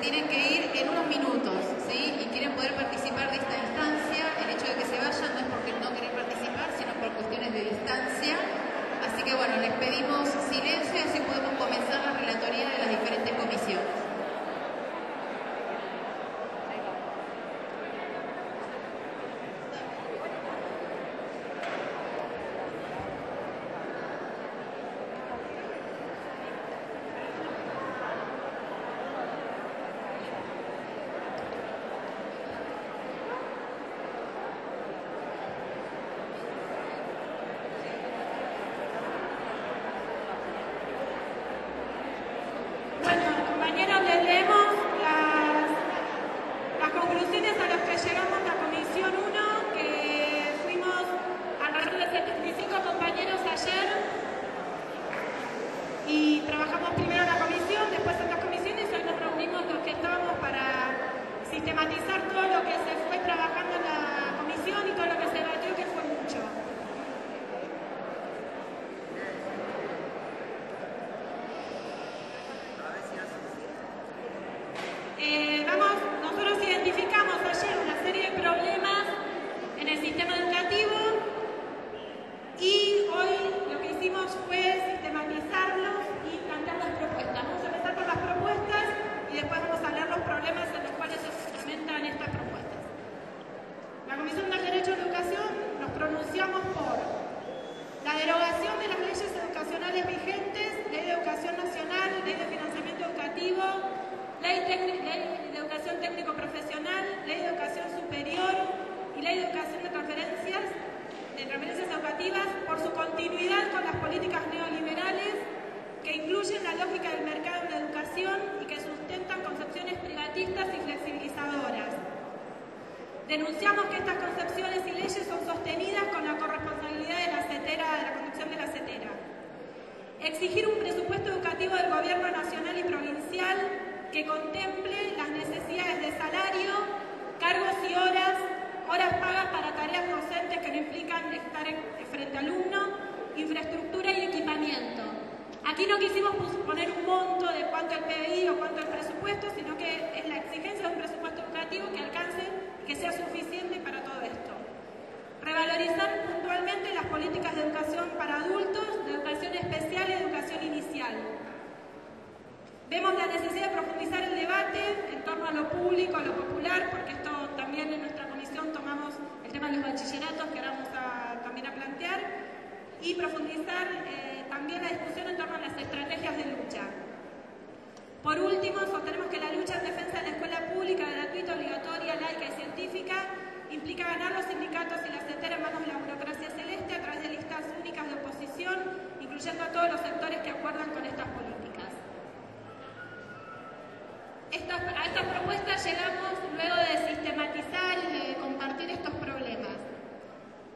tienen que ir en unos minutos, ¿sí? Y quieren poder participar de esta instancia. El hecho de que se vayan no es porque no quieren participar, sino por cuestiones de distancia. Así que bueno, les pedimos silencio y así podemos comenzar la relatoría de las diferentes comisiones. Denunciamos que estas concepciones y leyes son sostenidas con la corresponsabilidad de la CETERA, de la conducción de la CETERA. Exigir un presupuesto educativo del Gobierno nacional y provincial que contemple las necesidades de salario, cargos y horas pagas para tareas docentes que no implican estar frente al alumno, infraestructura y equipamiento. Aquí no quisimos poner un monto de cuánto el PBI o cuánto el presupuesto, sino que es la exigencia de un presupuesto educativo que alcance y que sea suficiente para todo esto. Revalorizar puntualmente las políticas de educación para adultos, de educación especial y educación inicial. Vemos la necesidad de profundizar el debate en torno a lo público, a lo popular, porque esto también en nuestra comisión tomamos el tema de los bachilleratos que ahora vamos también a plantear, y profundizar también la discusión en torno a las estrategias de lucha. Por último, sostenemos que la lucha en defensa de la escuela pública, gratuita, obligatoria, laica y científica implica ganar los sindicatos y la CETERA en manos de la burocracia celeste a través de listas únicas de oposición, incluyendo a todos los sectores que acuerdan con estas políticas. A estas propuestas llegamos luego de sistematizar y de compartir estos problemas.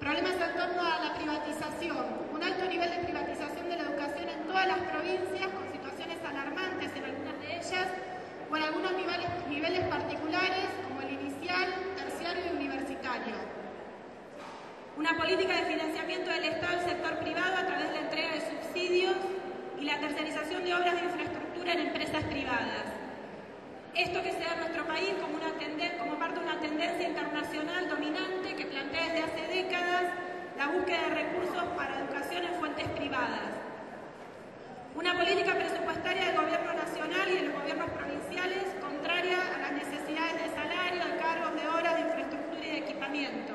Problemas en torno a la privatización, un alto nivel de privatización de la educación en todas las provincias, con situaciones alarmantes en algunas de ellas, o en algunos niveles particulares, como el inicial, terciario y universitario. Una política de financiamiento del Estado al sector privado a través de la entrega de subsidios y la tercerización de obras de infraestructura en empresas privadas. Esto que se da en nuestro país como parte de una tendencia internacional dominante que plantea desde hace décadas la búsqueda de recursos para educación en fuentes privadas. Una política presupuestaria del gobierno nacional y de los gobiernos provinciales contraria a las necesidades de salario, de cargos, de horas, de infraestructura y de equipamiento.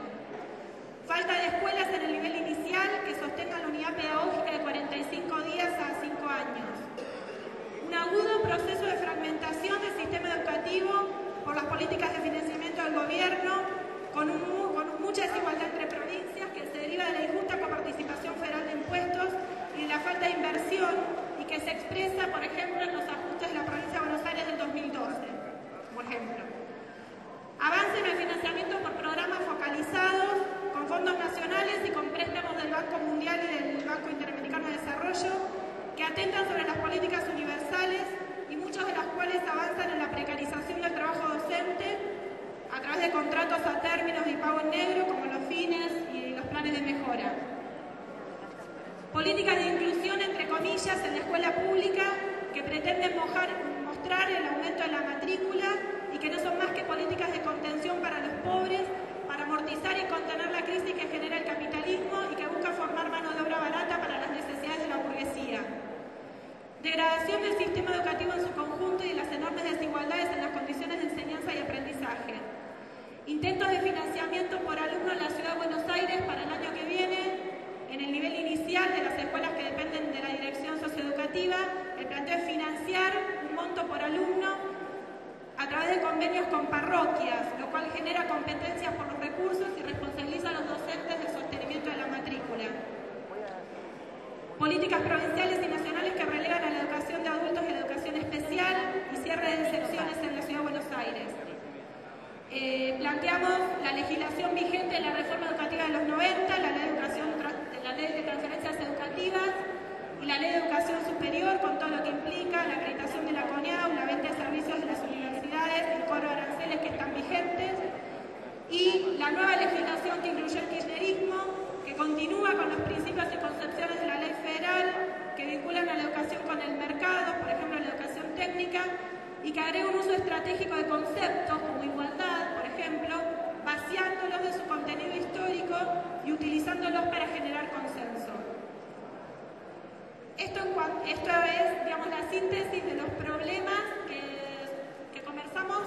Falta de escuelas en el nivel inicial que sostengan la unidad pedagógica de 45 días a 5 años. Un agudo proceso de fragmentación del sistema educativo por las políticas de financiamiento del gobierno, con mucha desigualdad entre provincias que se deriva de la injusta coparticipación federal de impuestos y de la falta de inversión y que se expresa, por ejemplo, en los ajustes de la provincia de Buenos Aires del 2012, por ejemplo. Avance en el financiamiento por programas focalizados, con fondos nacionales y con préstamos del Banco Mundial y del Banco Interamericano de Desarrollo, que atentan sobre las políticas universales y muchos de las cuales avanzan en la precarización del trabajo docente a través de contratos a términos y pago en negro, como los fines y los planes de mejora. Políticas de inclusión, entre comillas, en la escuela pública que pretenden mostrar el aumento de la matrícula medidas de contención para los pobres, para amortizar y contener la crisis que genera el capitalismo y que busca formar mano de obra barata para las necesidades de la burguesía. Degradación del sistema educativo en su conjunto y de las enormes desigualdades en las condiciones de enseñanza y aprendizaje. Intentos de financiamiento por alumno en la Ciudad de Buenos Aires para el año que viene, en el nivel inicial de las escuelas que dependen de la dirección socioeducativa, el planteo es financiar un monto por alumno a través de convenios con parroquias, lo cual genera competencias por los recursos y responsabiliza a los docentes del sostenimiento de la matrícula. Políticas provinciales y nacionales que relegan a la educación de adultos y a la educación especial y cierre de excepciones en la Ciudad de Buenos Aires. Planteamos la legislación vigente de la reforma educativa de los 90, la ley de transferencias educativas y la ley de educación superior, con todo lo que implica la acreditación de la CONEAU, la venta de servicios de las universidades, el cobro de aranceles que están vigentes, y la nueva legislación que incluyó el kirchnerismo, que continúa con los principios y concepciones de la ley federal, que vinculan a la educación con el mercado, por ejemplo la educación técnica, y que agrega un uso estratégico de conceptos como igualdad, por ejemplo, vaciándolos de su contenido histórico y utilizándolos para generar consenso. Esto es, digamos, la síntesis de los problemas que conversamos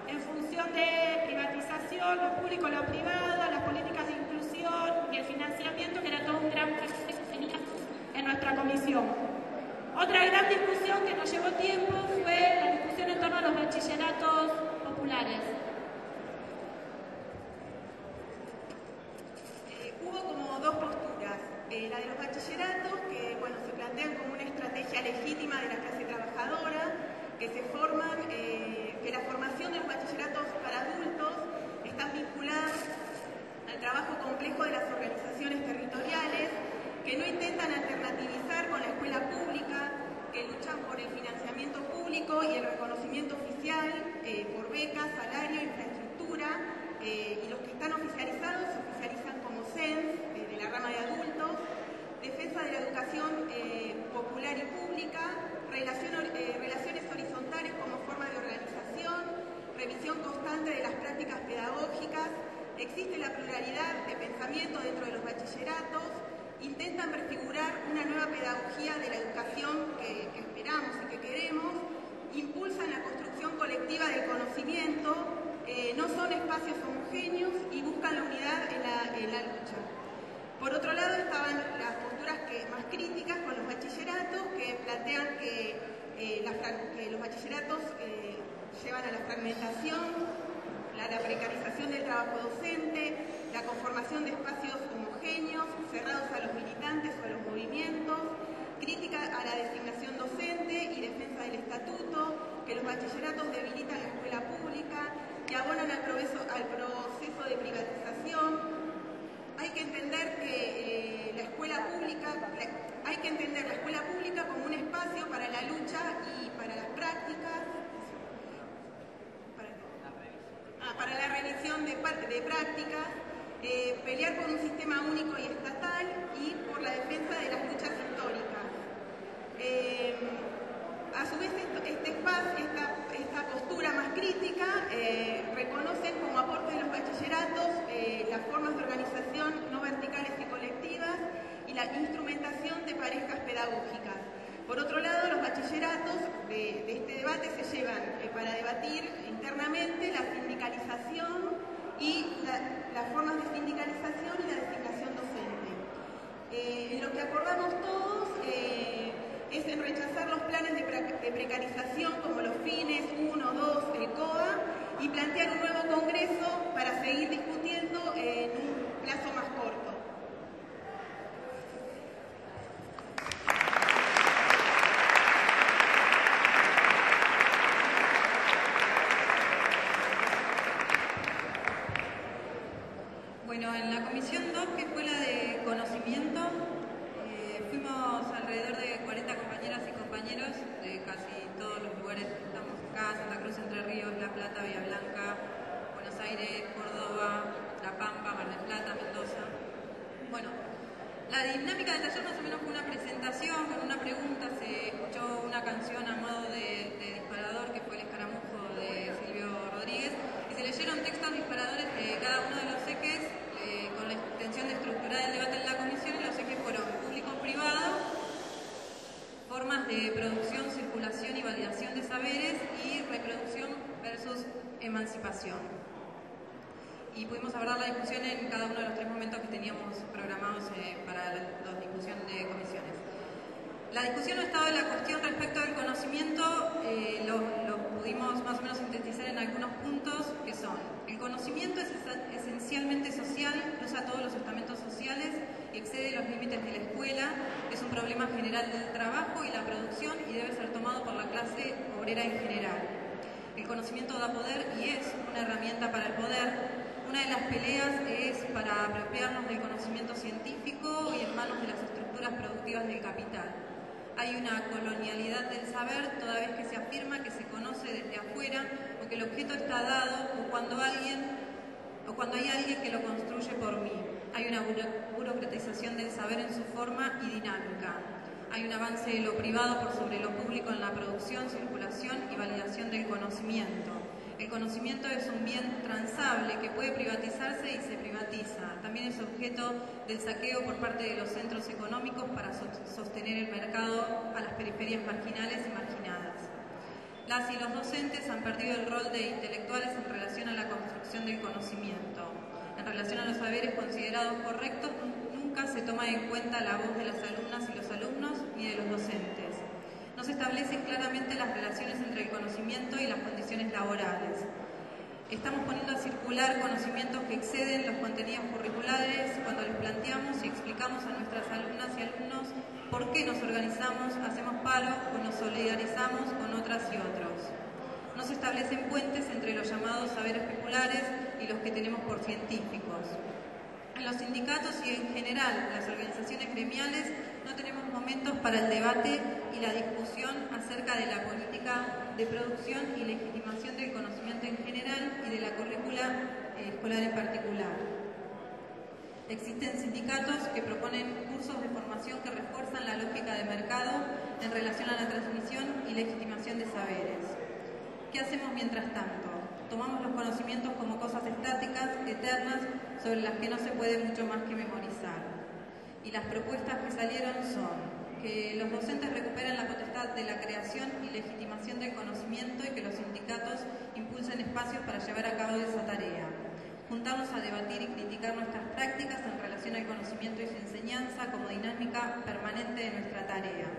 en función de privatización, lo público, lo privado, las políticas de inclusión y el financiamiento, que era todo un gran proceso en nuestra comisión. Otra gran discusión que nos llevó tiempo fue la discusión en torno a los bachilleratos populares. Hubo como dos posturas. La de los bachilleratos, que bueno, se plantean como una estrategia legítima de la clase trabajadora, que se forman, que la formación de los bachilleratos para adultos están vinculadas al trabajo complejo de las organizaciones territoriales, que no intentan alternativizar con la escuela pública, que luchan por el financiamiento público y el reconocimiento oficial por becas, salario, infraestructura, y los que están oficializados se oficializan como CENS, de la rama de adultos, defensa de la educación popular y pública, relaciones horizontales como forma de organización, revisión constante de las prácticas pedagógicas, existe la pluralidad de pensamiento dentro de los bachilleratos, intentan prefigurar una nueva pedagogía de la educación que esperamos y que queremos, impulsan la construcción colectiva del conocimiento, no son espacios homogéneos y buscan la unidad en la lucha. Por otro lado estaban las posturas más críticas con los bachilleratos, que plantean que los bachilleratos llevan a la fragmentación, la precarización del trabajo docente, la conformación de espacios homogéneos, cerrados a los militantes o a los movimientos, crítica a la designación docente y defensa del estatuto, que los bachilleratos debilitan la escuela pública y abonan al proceso de privatización. Hay que entender que la escuela pública como un espacio para la lucha y para las prácticas, para la revisión de prácticas, pelear por un sistema único y estatal y por la defensa de las luchas históricas. A su vez, esta postura más crítica reconocen como aporte de los bachilleratos las formas de organización no verticales y colectivas y la instrumentación de parejas pedagógicas. Por otro lado, los bachilleratos de este debate se llevan para debatir internamente la sindicalización y las formas de sindicalización y la designación docente. En lo que acordamos todos es en rechazar los planes de precarización como los FINES 1, 2, el COA, y plantear un nuevo congreso para seguir discutiendo en un plazo más corto. Bueno, en la comisión 2, que fue la de conocimiento, fuimos alrededor de 40 compañeras y compañeros de casi todos los lugares que estamos acá: Santa Cruz, Entre Ríos, La Plata, Bahía Blanca, Buenos Aires, Córdoba, La Pampa, Mar del Plata, Mendoza. Bueno, la dinámica del taller más o menos fue una presentación con una pregunta. Se escuchó una canción a modo de disparador, que fue El Escaramujo de Silvio Rodríguez, y se leyeron cada uno de los ejes con la intención de estructurar el debate en la comisión, y los ejes fueron público-privado, formas de producción, circulación y validación de saberes, y reproducción versus emancipación. Y pudimos abordar la discusión en cada uno de los 3 momentos que teníamos programados para la discusión de comisiones. La discusión o estado de la cuestión respecto del conocimiento lo pudimos más o menos sintetizar en algunos puntos, que son: el conocimiento es esencialmente social, cruza todos los estamentos sociales, excede los límites de la escuela, es un problema general del trabajo y la producción y debe ser tomado por la clase obrera en general. El conocimiento da poder y es una herramienta para el poder. Una de las peleas es para apropiarnos del conocimiento científico y en manos de las estructuras productivas del capital. Hay una colonialidad del saber toda vez que se afirma que se conoce desde afuera o que el objeto está dado o cuando hay alguien que lo construye por mí. Hay una burocratización del saber en su forma y dinámica. Hay un avance de lo privado por sobre lo público en la producción, circulación y validación del conocimiento. El conocimiento es un bien transable que puede privatizarse y se privatiza. También es objeto del saqueo por parte de los centros económicos para sostener el mercado a las periferias marginales y marginadas. Las y los docentes han perdido el rol de intelectuales en relación a la construcción del conocimiento. En relación a los saberes considerados correctos, nunca se toma en cuenta la voz de las alumnas y los alumnos ni de los docentes. No se establecen claramente las relaciones entre el conocimiento y las condiciones laborales. Estamos poniendo a circular conocimientos que exceden los contenidos curriculares cuando les planteamos y explicamos a nuestras alumnas y alumnos por qué nos organizamos, hacemos paro o nos solidarizamos con otras y otros. No se establecen puentes entre los llamados saberes populares y los que tenemos por científicos. En los sindicatos y en general las organizaciones gremiales no tenemos momentos para el debate y la discusión acerca de la política de producción y legitimación del conocimiento en general y de la currícula escolar en particular. Existen sindicatos que proponen cursos de formación que refuerzan la lógica de mercado en relación a la transmisión y legitimación de saberes. ¿Qué hacemos mientras tanto? Tomamos los conocimientos como cosas estáticas, eternas, sobre las que no se puede mucho más que memorizar. Y las propuestas que salieron son que los docentes recuperen la potestad de la creación y legitimación del conocimiento y que los sindicatos impulsen espacios para llevar a cabo esa tarea. Juntarnos a debatir y criticar nuestras prácticas en relación al conocimiento y su enseñanza como dinámica permanente de nuestra tarea.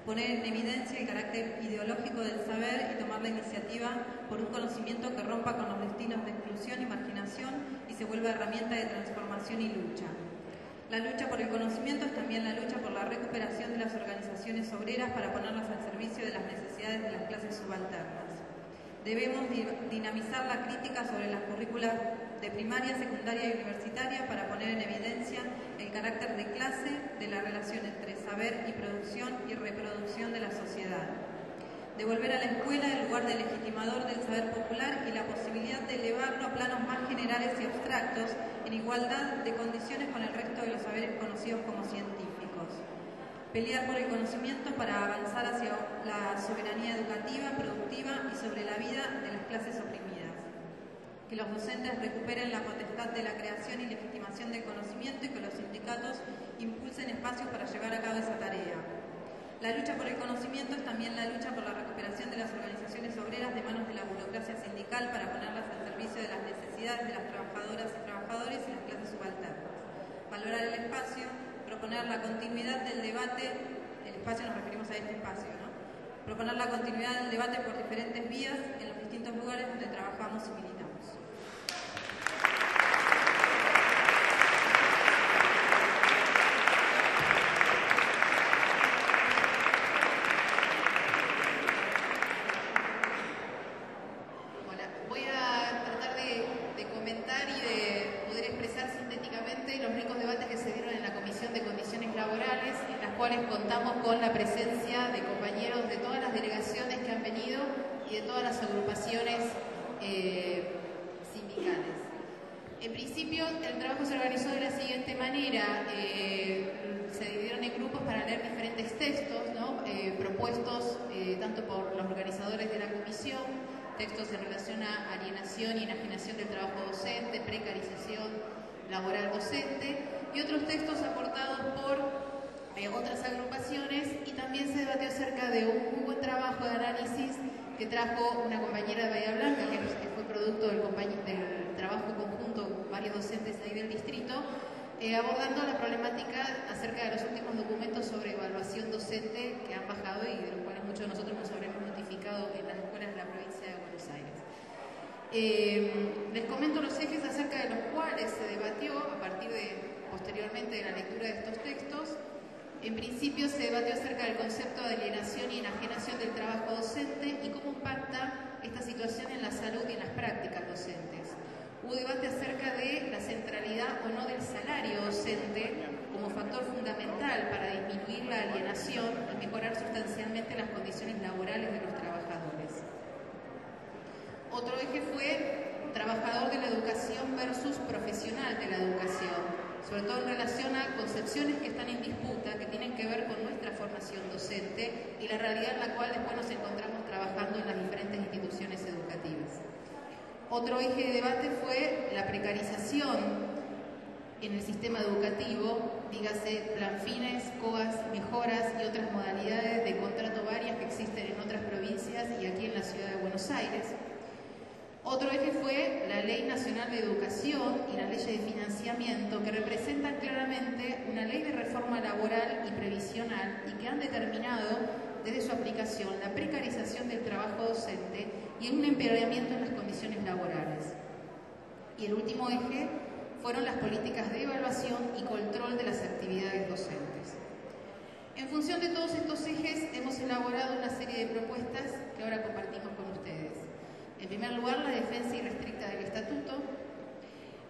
Poner en evidencia el carácter ideológico del saber y tomar la iniciativa por un conocimiento que rompa con los destinos de exclusión y marginación y se vuelva herramienta de transformación y lucha. La lucha por el conocimiento es también la lucha por la recuperación de las organizaciones obreras para ponerlas al servicio de las necesidades de las clases subalternas. Debemos dinamizar la crítica sobre las currículas de primaria, secundaria y universitaria para poner en evidencia el carácter de clase de la relación entre saber y producción y reproducción de la sociedad. Devolver a la escuela el lugar de legitimador del saber popular y la posibilidad de elevarlo a planos más generales y abstractos en igualdad de condiciones con el resto de los saberes conocidos como científicos. Pelear por el conocimiento para avanzar hacia la soberanía educativa, productiva y sobre la vida de las clases oprimidas. Que los docentes recuperen la potestad de la creación y legitimación del conocimiento y que los sindicatos impulsen espacios para llevar a cabo esa tarea. La lucha por el conocimiento es también la lucha por la recuperación de las organizaciones obreras de manos de la burocracia sindical para ponerlas al servicio de las necesidades de las trabajadoras y trabajadores y las clases subalternas. Valorar el espacio, proponer la continuidad del debate, el espacio nos referimos a este espacio, ¿no? Proponer la continuidad del debate por diferentes vías en los distintos lugares donde trabajamos y militamos. Contamos con la presencia de compañeros de todas las delegaciones que han venido y de todas las agrupaciones sindicales. En principio, el trabajo se organizó de la siguiente manera. Se dividieron en grupos para leer diferentes textos, ¿no? Propuestos tanto por los organizadores de la comisión, textos en relación a alienación y enajenación del trabajo docente, precarización laboral docente, y otros textos aportados por otras agrupaciones, y también se debatió acerca de un muy buen trabajo de análisis que trajo una compañera de Bahía Blanca, que fue producto del trabajo conjunto con varios docentes ahí del distrito, abordando la problemática acerca de los últimos documentos sobre evaluación docente que han bajado y de los cuales muchos de nosotros nos habremos notificado en las escuelas de la provincia de Buenos Aires. Les comento los ejes acerca de los cuales se debatió a partir posteriormente de la lectura de estos textos. En principio se debatió acerca del concepto de alienación y enajenación del trabajo docente y cómo impacta esta situación en la salud y en las prácticas docentes. Hubo debate acerca de la centralidad o no del salario docente como factor fundamental para disminuir la alienación y mejorar sustancialmente las condiciones laborales de los trabajadores. Otro eje fue trabajador de la educación versus profesional de la educación, sobre todo en relación a concepciones que están en disputa, que tienen que ver con nuestra formación docente y la realidad en la cual después nos encontramos trabajando en las diferentes instituciones educativas. Otro eje de debate fue la precarización en el sistema educativo, dígase planfines, COAS, mejoras y otras modalidades de contrato varias que existen en otras provincias y aquí en la ciudad de Buenos Aires. Otro eje fue la Ley Nacional de Educación y las leyes de financiamiento, que representan claramente una ley de reforma laboral y previsional y que han determinado desde su aplicación la precarización del trabajo docente y un empeoramiento en las condiciones laborales. Y el último eje fueron las políticas de evaluación y control de las actividades docentes. En función de todos estos ejes hemos elaborado una serie de propuestas que ahora compartimos con ustedes. En primer lugar, la defensa irrestricta del estatuto,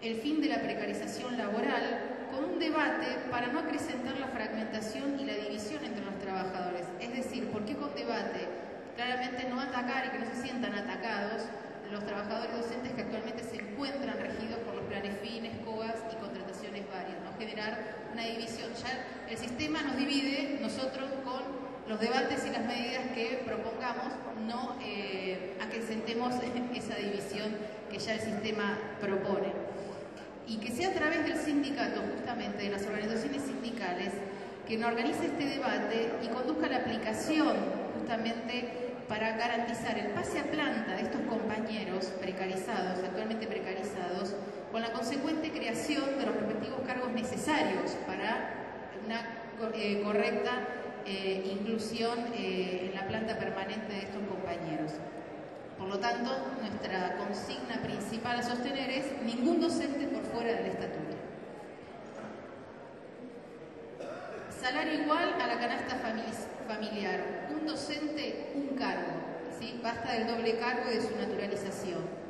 el fin de la precarización laboral, con un debate para no acrecentar la fragmentación y la división entre los trabajadores. Es decir, ¿por qué con debate? Claramente no atacar y que no se sientan atacados los trabajadores docentes que actualmente se encuentran regidos por los planes fines, COAS y contrataciones varias, no generar una división. Ya el sistema nos divide, nosotros con los debates y las medidas que propongamos, no acrecentemos esa división que ya el sistema propone. Y que sea a través del sindicato, justamente de las organizaciones sindicales, que nos organice este debate y conduzca la aplicación justamente para garantizar el pase a planta de estos compañeros precarizados, actualmente precarizados, con la consecuente creación de los respectivos cargos necesarios para una correcta inclusión en la planta permanente de estos compañeros. Por lo tanto, nuestra consigna principal a sostener es ningún docente por fuera del estatuto. Salario igual a la canasta familiar. Un docente, un cargo. ¿Sí? Basta del doble cargo y de su naturalización.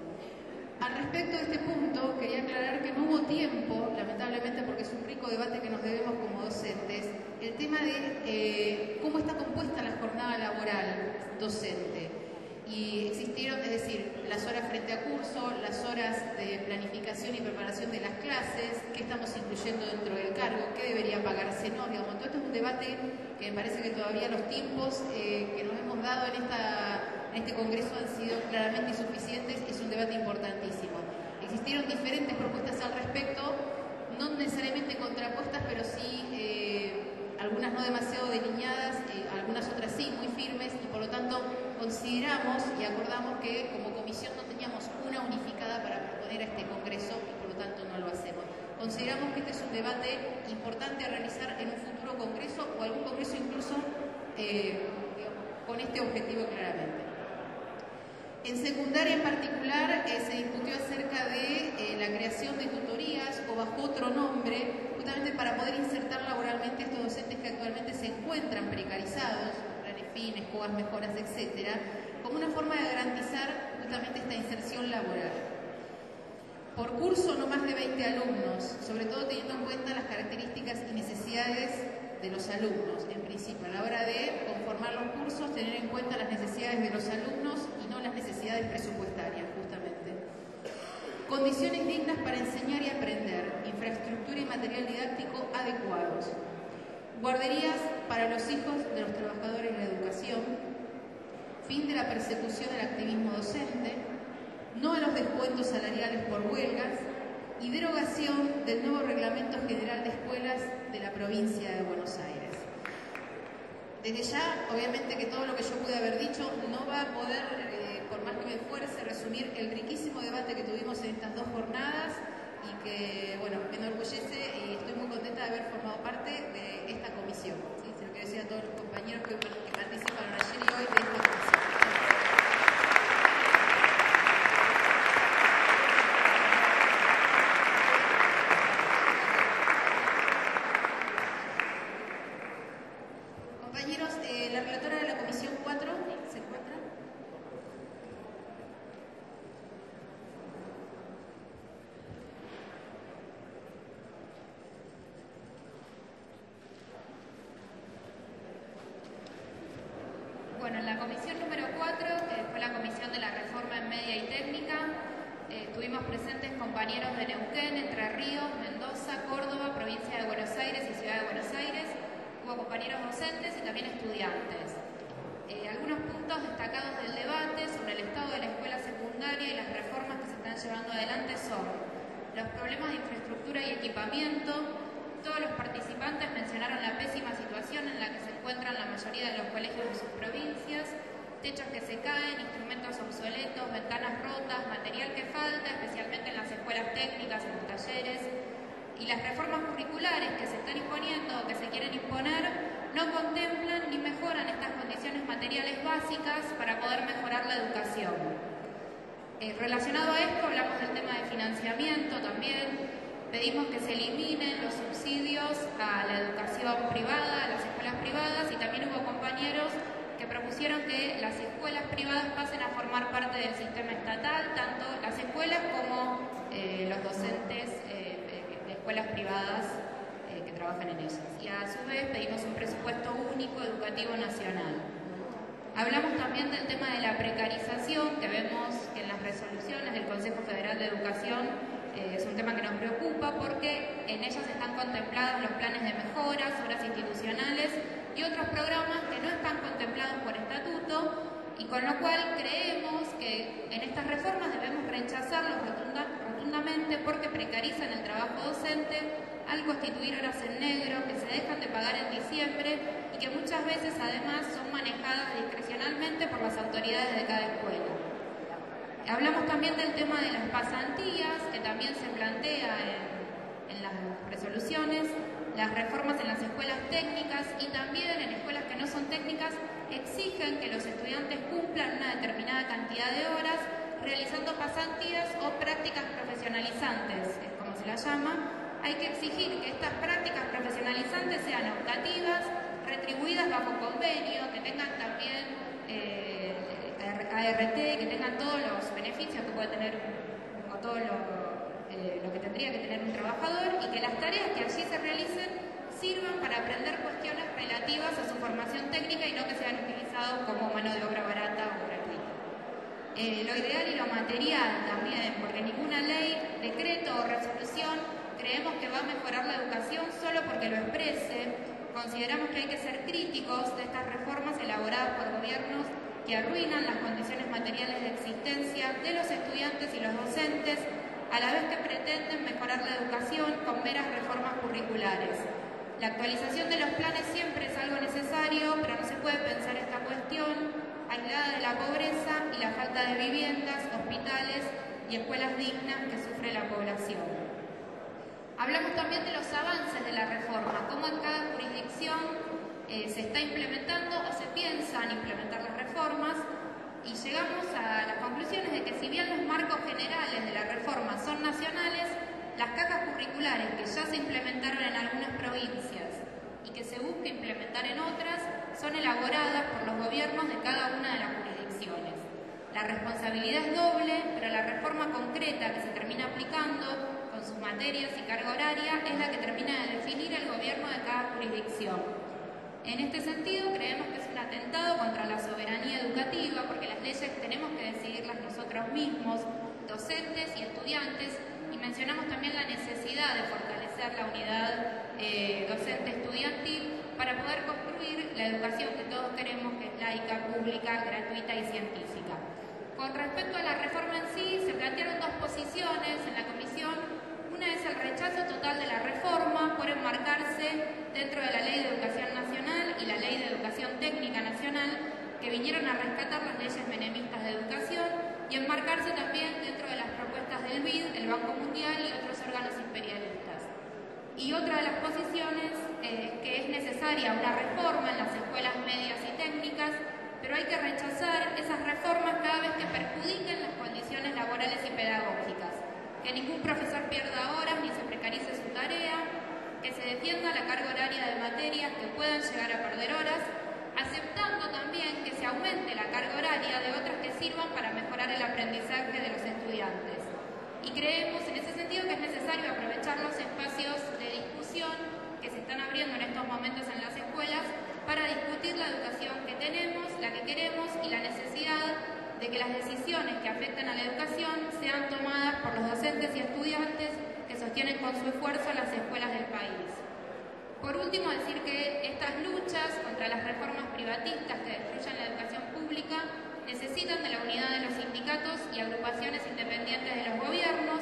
Al respecto de este punto, quería aclarar que no hubo tiempo, lamentablemente porque es un rico debate que nos debemos como docentes, el tema de cómo está compuesta la jornada laboral docente. Y existieron, es decir, las horas frente a curso, las horas de planificación y preparación de las clases, qué estamos incluyendo dentro del cargo, qué debería pagarse, no, digamos, todo esto es un debate que me parece que todavía los tiempos que nos hemos dado en este congreso han sido claramente insuficientes, es un debate importantísimo. Existieron diferentes propuestas al respecto, no necesariamente contrapuestas, pero sí algunas no demasiado delineadas, algunas otras sí, muy firmes, y por lo tanto consideramos y acordamos que como comisión no teníamos una unificada para proponer a este congreso y por lo tanto no lo hacemos. Consideramos que este es un debate importante a realizar en un futuro congreso o algún congreso incluso con este objetivo claramente. En secundaria en particular se discutió acerca de la creación de tutorías o bajo otro nombre, justamente para poder insertar laboralmente a estos docentes que actualmente se encuentran precarizados, planes fines, COAS, mejoras, etcétera, como una forma de garantizar justamente esta inserción laboral. Por curso no más de 20 alumnos, sobre todo teniendo en cuenta las características y necesidades de los alumnos, en principio, a la hora de conformar los cursos, tener en cuenta las necesidades de los alumnos y no las necesidades presupuestarias, justamente. Condiciones dignas para enseñar y aprender, infraestructura y material didáctico adecuados. Guarderías para los hijos de los trabajadores de la educación. fin de la persecución al activismo docente, no a los descuentos salariales por huelgas y derogación del nuevo Reglamento General de Escuelas de la provincia de Buenos Aires. Desde ya, obviamente que todo lo que yo pude haber dicho no va a poder, por más que me esfuerce, resumir el riquísimo debate que tuvimos en estas 2 jornadas y que, bueno, me enorgullece y estoy muy contenta de haber formado parte de esta comisión. ¿Sí? Se lo quiero decir a todos los compañeros que participaron ayer y hoy de esta comisión. Compañeros, la relatora de la Comisión 4 se encuentra. Bueno, en la comisión número 4, que fue la comisión de la reforma en media y técnica, estuvimos presentes compañeros de Neuquén, Entre Ríos, Mendoza, Córdoba, provincia de Buenos Aires y ciudad de Buenos Aires. Hubo compañeros docentes y también estudiantes. Algunos puntos destacados del debate sobre el estado de la escuela secundaria y las reformas que se están llevando adelante son los problemas de infraestructura y equipamiento. Todos los participantes mencionaron la pésima situación en la que se encuentran la mayoría de los colegios de sus provincias, techos que se caen, instrumentos obsoletos, ventanas rotas, material que falta, especialmente en las escuelas técnicas, en los talleres. Y las reformas curriculares que se están imponiendo o que se quieren imponer no contemplan ni mejoran estas condiciones materiales básicas para poder mejorar la educación. Relacionado a esto, hablamos del tema de financiamiento también. Pedimos que se eliminen los subsidios a la educación privada, a las escuelas privadas, y también hubo compañeros que propusieron que las escuelas privadas pasen a formar parte del sistema estatal, tanto las escuelas como los docentes de escuelas privadas que trabajan en ellas. Y a su vez pedimos un presupuesto único educativo nacional. Hablamos también del tema de la precarización, que vemos que en las resoluciones del Consejo Federal de Educación es un tema que nos preocupa porque en ellas están contemplados los planes de mejoras, obras institucionales y otros programas que no están contemplados por estatuto, y con lo cual creemos que en estas reformas debemos rechazarlos rotundamente porque precarizan el trabajo docente al constituir horas en negro que se dejan de pagar en diciembre y que muchas veces además son manejadas discrecionalmente por las autoridades de cada escuela. Hablamos también del tema de las pasantías, que también se plantea en las resoluciones, las reformas en las escuelas técnicas y también en escuelas que no son técnicas exigen que los estudiantes cumplan una determinada cantidad de horas realizando pasantías o prácticas profesionalizantes, es como se las llama. Hay que exigir que estas prácticas profesionalizantes sean optativas, retribuidas bajo convenio, que tengan también ART, que tengan todos los beneficios que puede tener o todo lo que tendría que tener un trabajador, y que las tareas que allí se realicen sirvan para aprender cuestiones relativas a su formación técnica y no que sean utilizados como mano de obra barata o gratuita. Lo ideal y lo material también, porque ninguna ley, decreto o resolución creemos que va a mejorar la educación solo porque lo exprese. Consideramos que hay que ser críticos de estas reformas elaboradas por gobiernos que arruinan las condiciones materiales de existencia de los estudiantes y los docentes, a la vez que pretenden mejorar la educación con meras reformas curriculares. La actualización de los planes siempre es algo necesario, pero no se puede pensar esta cuestión aislada de la pobreza y la falta de viviendas, hospitales y escuelas dignas que sufre la población. Hablamos también de los avances de la reforma, cómo en cada jurisdicción se está implementando o se piensan implementar las reformas, y llegamos a las conclusiones de que si bien los marcos generales de la reforma son nacionales, las cajas curriculares que ya se implementaron en algunas provincias y que se busca implementar en otras son elaboradas por los gobiernos de cada una de las jurisdicciones. La responsabilidad es doble, pero la reforma concreta que se termina aplicando con sus materias y carga horaria es la que termina de definir el gobierno de cada jurisdicción. En este sentido, creemos que es un atentado contra la soberanía educativa, porque las leyes tenemos que decidirlas nosotros mismos, docentes y estudiantes, y mencionamos también la necesidad de fortalecer la unidad docente estudiantil para poder construir la educación que todos queremos, que es laica, pública, gratuita y científica. Con respecto a la reforma en sí, se plantearon dos posiciones en la comisión. Una es el rechazo total de la reforma por enmarcarse dentro de la Ley de Educación Nacional y la Ley de Educación Técnica Nacional, que vinieron a rescatar las leyes menemistas de educación y enmarcarse también dentro de las propuestas del BID, el Banco Mundial y otros órganos imperialistas. Y otra de las posiciones que es necesaria una reforma en las escuelas medias y técnicas, pero hay que rechazar esas reformas cada vez que perjudiquen las condiciones laborales y pedagógicas. Que ningún profesor pierda horas ni se precarice su tarea, que se defienda la carga horaria de materias que puedan llegar a perder horas, aceptando también que se aumente la carga horaria de otras que sirvan para mejorar el aprendizaje de los estudiantes. Y creemos en ese sentido que es necesario aprovechar los espacios de discusión que se están abriendo en estos momentos en las escuelas para discutir la educación que tenemos, la que queremos y la necesidad de que las decisiones que afectan a la educación sean tomadas por los docentes y estudiantes que sostienen con su esfuerzo las escuelas del país. Por último, decir que estas luchas contra las reformas privatistas que destruyen la educación pública necesitan de la unidad de los sindicatos y agrupaciones independientes de los gobiernos,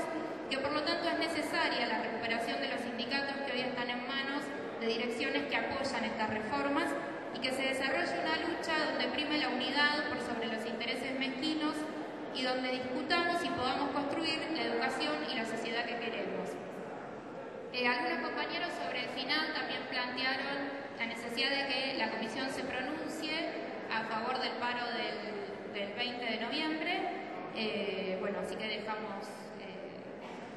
que por lo tanto es necesaria la recuperación de los sindicatos que hoy están en manos de direcciones que apoyan estas reformas y que se desarrolle una lucha donde prime la unidad por sobre los intereses mezquinos y donde discutamos y podamos construir la educación y la sociedad que queremos. Algunos compañeros sobre el final también plantearon la necesidad de que la comisión se pronuncie a favor del paro del 20 de noviembre. Bueno, así que dejamos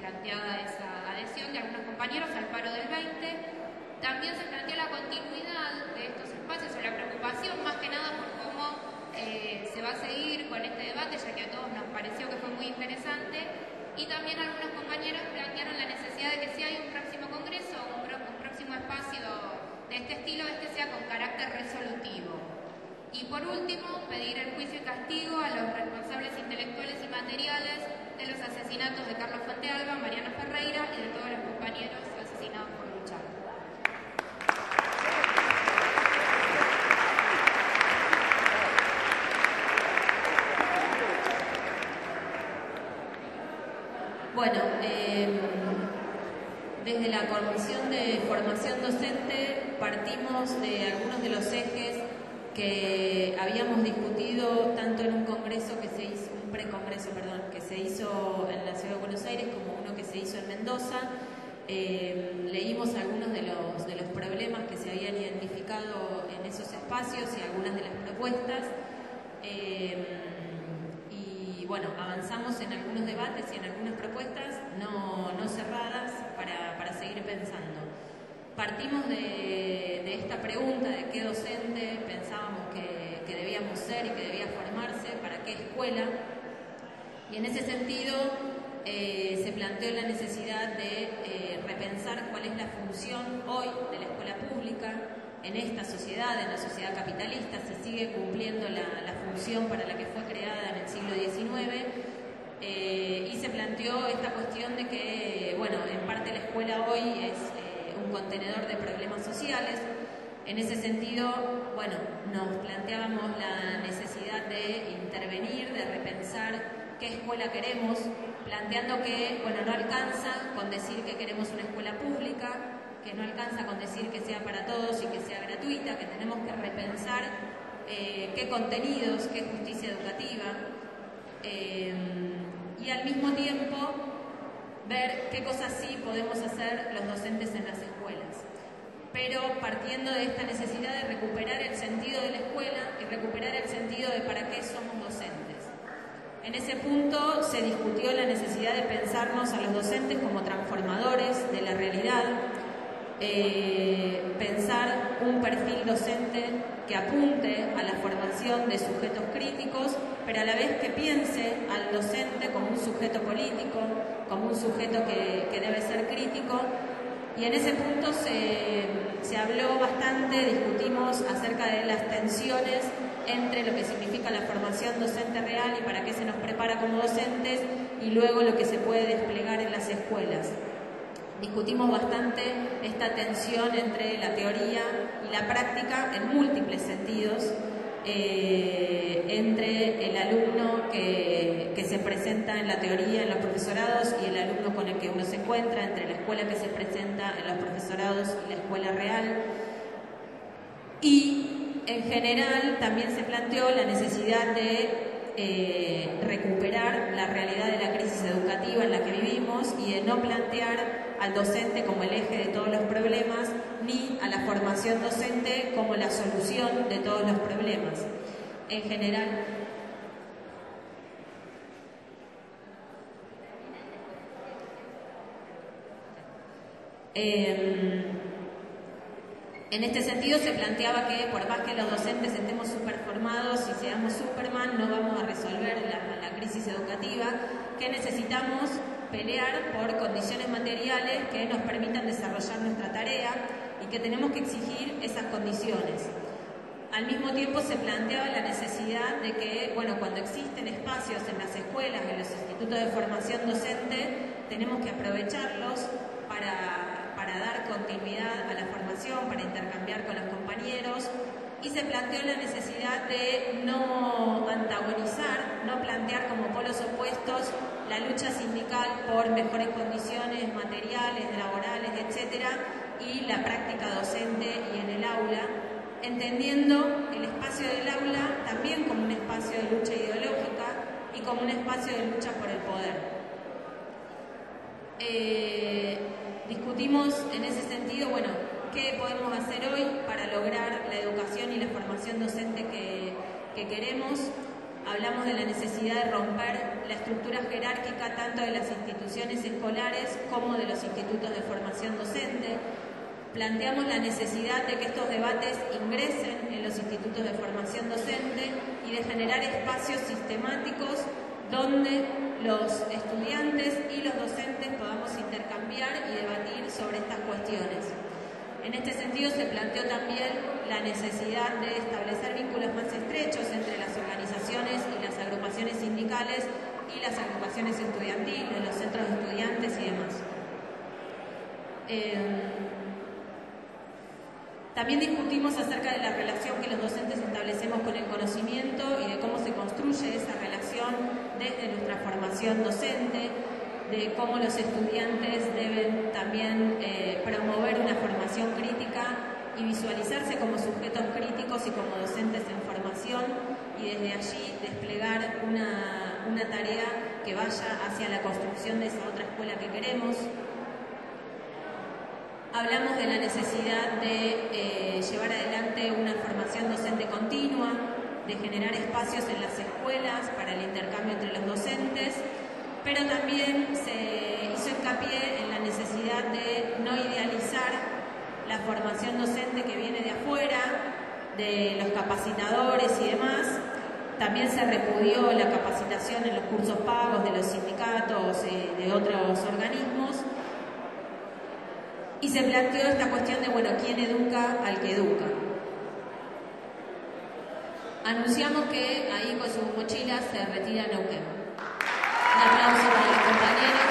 planteada esa adhesión de algunos compañeros al paro del 20. También se planteó la continuidad de estos espacios o la preocupación más que nada por cómo se va a seguir con este debate, ya que a todos nos pareció que fue muy interesante. Y también algunos compañeros plantearon la necesidad de que si hay un próximo congreso o un próximo espacio de este estilo, este sea con carácter resolutivo. Y por último, pedir el juicio y castigo a los responsables intelectuales y materiales de los asesinatos de Carlos Fuentealba, Mariano Ferreira y de todos los compañeros asesinados por luchar. Bueno, desde la Comisión de Formación Docente partimos de algunos de los ejes que habíamos discutido tanto en un congreso que se hizo, un precongreso, perdón, que se hizo en la Ciudad de Buenos Aires como uno que se hizo en Mendoza. Leímos algunos de los problemas que se habían identificado en esos espacios y algunas de las propuestas. Y bueno, avanzamos en algunos debates y en algunas propuestas no cerradas para seguir pensando. Partimos de esta pregunta de qué docente pensábamos que debíamos ser y que debía formarse, para qué escuela, y en ese sentido se planteó la necesidad de repensar cuál es la función hoy de la escuela pública en esta sociedad, en la sociedad capitalista. Se sigue cumpliendo la función para la que fue creada en el siglo XIX, y se planteó esta cuestión de que, bueno, en parte la escuela hoy es un contenedor de problemas sociales. En ese sentido, bueno, nos planteábamos la necesidad de intervenir, de repensar qué escuela queremos, planteando que, bueno, no alcanza con decir que queremos una escuela pública, que no alcanza con decir que sea para todos y que sea gratuita, que tenemos que repensar qué contenidos, qué justicia educativa, y al mismo tiempo ver qué cosas sí podemos hacer los docentes en las escuelas, pero partiendo de esta necesidad de recuperar el sentido de la escuela y recuperar el sentido de para qué somos docentes. En ese punto se discutió la necesidad de pensarnos a los docentes como transformadores de la realidad, pensar un perfil docente que apunte a la formación de sujetos críticos, pero a la vez que piense al docente como un sujeto político, como un sujeto que debe ser crítico. Y en ese punto se habló bastante, discutimos acerca de las tensiones entre lo que significa la formación docente real y para qué se nos prepara como docentes, y luego lo que se puede desplegar en las escuelas. discutimos bastante esta tensión entre la teoría y la práctica en múltiples sentidos, entre el alumno que se presenta en la teoría en los profesorados y el alumno con el que uno se encuentra, entre la escuela que se presenta en los profesorados y la escuela real. Y en general también se planteó la necesidad de recuperar la realidad de la crisis educativa en la que vivimos y de no plantear al docente como el eje de todos los problemas, ni a la formación docente como la solución de todos los problemas. En general, en este sentido se planteaba que por más que los docentes estemos superformados y seamos Superman, no vamos a resolver la crisis educativa, que necesitamos pelear por condiciones materiales que nos permitan desarrollar nuestra tarea y que tenemos que exigir esas condiciones. Al mismo tiempo se planteaba la necesidad de que, bueno, cuando existen espacios en las escuelas, en los institutos de formación docente, tenemos que aprovecharlos para dar continuidad a la formación, para intercambiar con los compañeros, y se planteó la necesidad de no antagonizar, no plantear como polos opuestos la lucha sindical por mejores condiciones materiales, laborales, etcétera, y la práctica docente y en el aula, entendiendo el espacio del aula también como un espacio de lucha ideológica y como un espacio de lucha por el poder. Discutimos en ese sentido, bueno, qué podemos hacer hoy para lograr la educación y la formación docente que queremos. Hablamos de la necesidad de romper la estructura jerárquica tanto de las instituciones escolares como de los institutos de formación docente. Planteamos la necesidad de que estos debates ingresen en los institutos de formación docente y de generar espacios sistemáticos donde los estudiantes y los docentes podamos intercambiar y debatir sobre estas cuestiones. En este sentido se planteó también la necesidad de establecer vínculos más estrechos entre las organizaciones y las agrupaciones sindicales y las agrupaciones estudiantiles, los centros de estudiantes y demás. También discutimos acerca de la relación que los docentes establecemos con el conocimiento y de cómo se construye esa relación desde nuestra formación docente, de cómo los estudiantes deben también promover una formación crítica y visualizarse como sujetos críticos y como docentes en formación, y desde allí desplegar una tarea que vaya hacia la construcción de esa otra escuela que queremos. Hablamos de la necesidad de llevar adelante una formación docente continua, de generar espacios en las escuelas para el intercambio entre los docentes, pero también se hizo hincapié en la necesidad de no idealizar la formación docente que viene de afuera, de los capacitadores y demás. También se repudió la capacitación en los cursos pagos de los sindicatos, de otros organismos, y se planteó esta cuestión de, bueno, ¿quién educa al que educa? Anunciamos que ahí con sus mochilas se retira Neuquén. Un aplauso para los compañeros.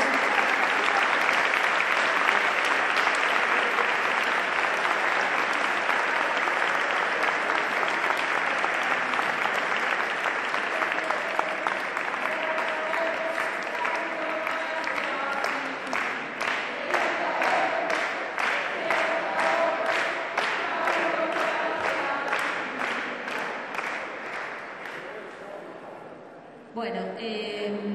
Bueno,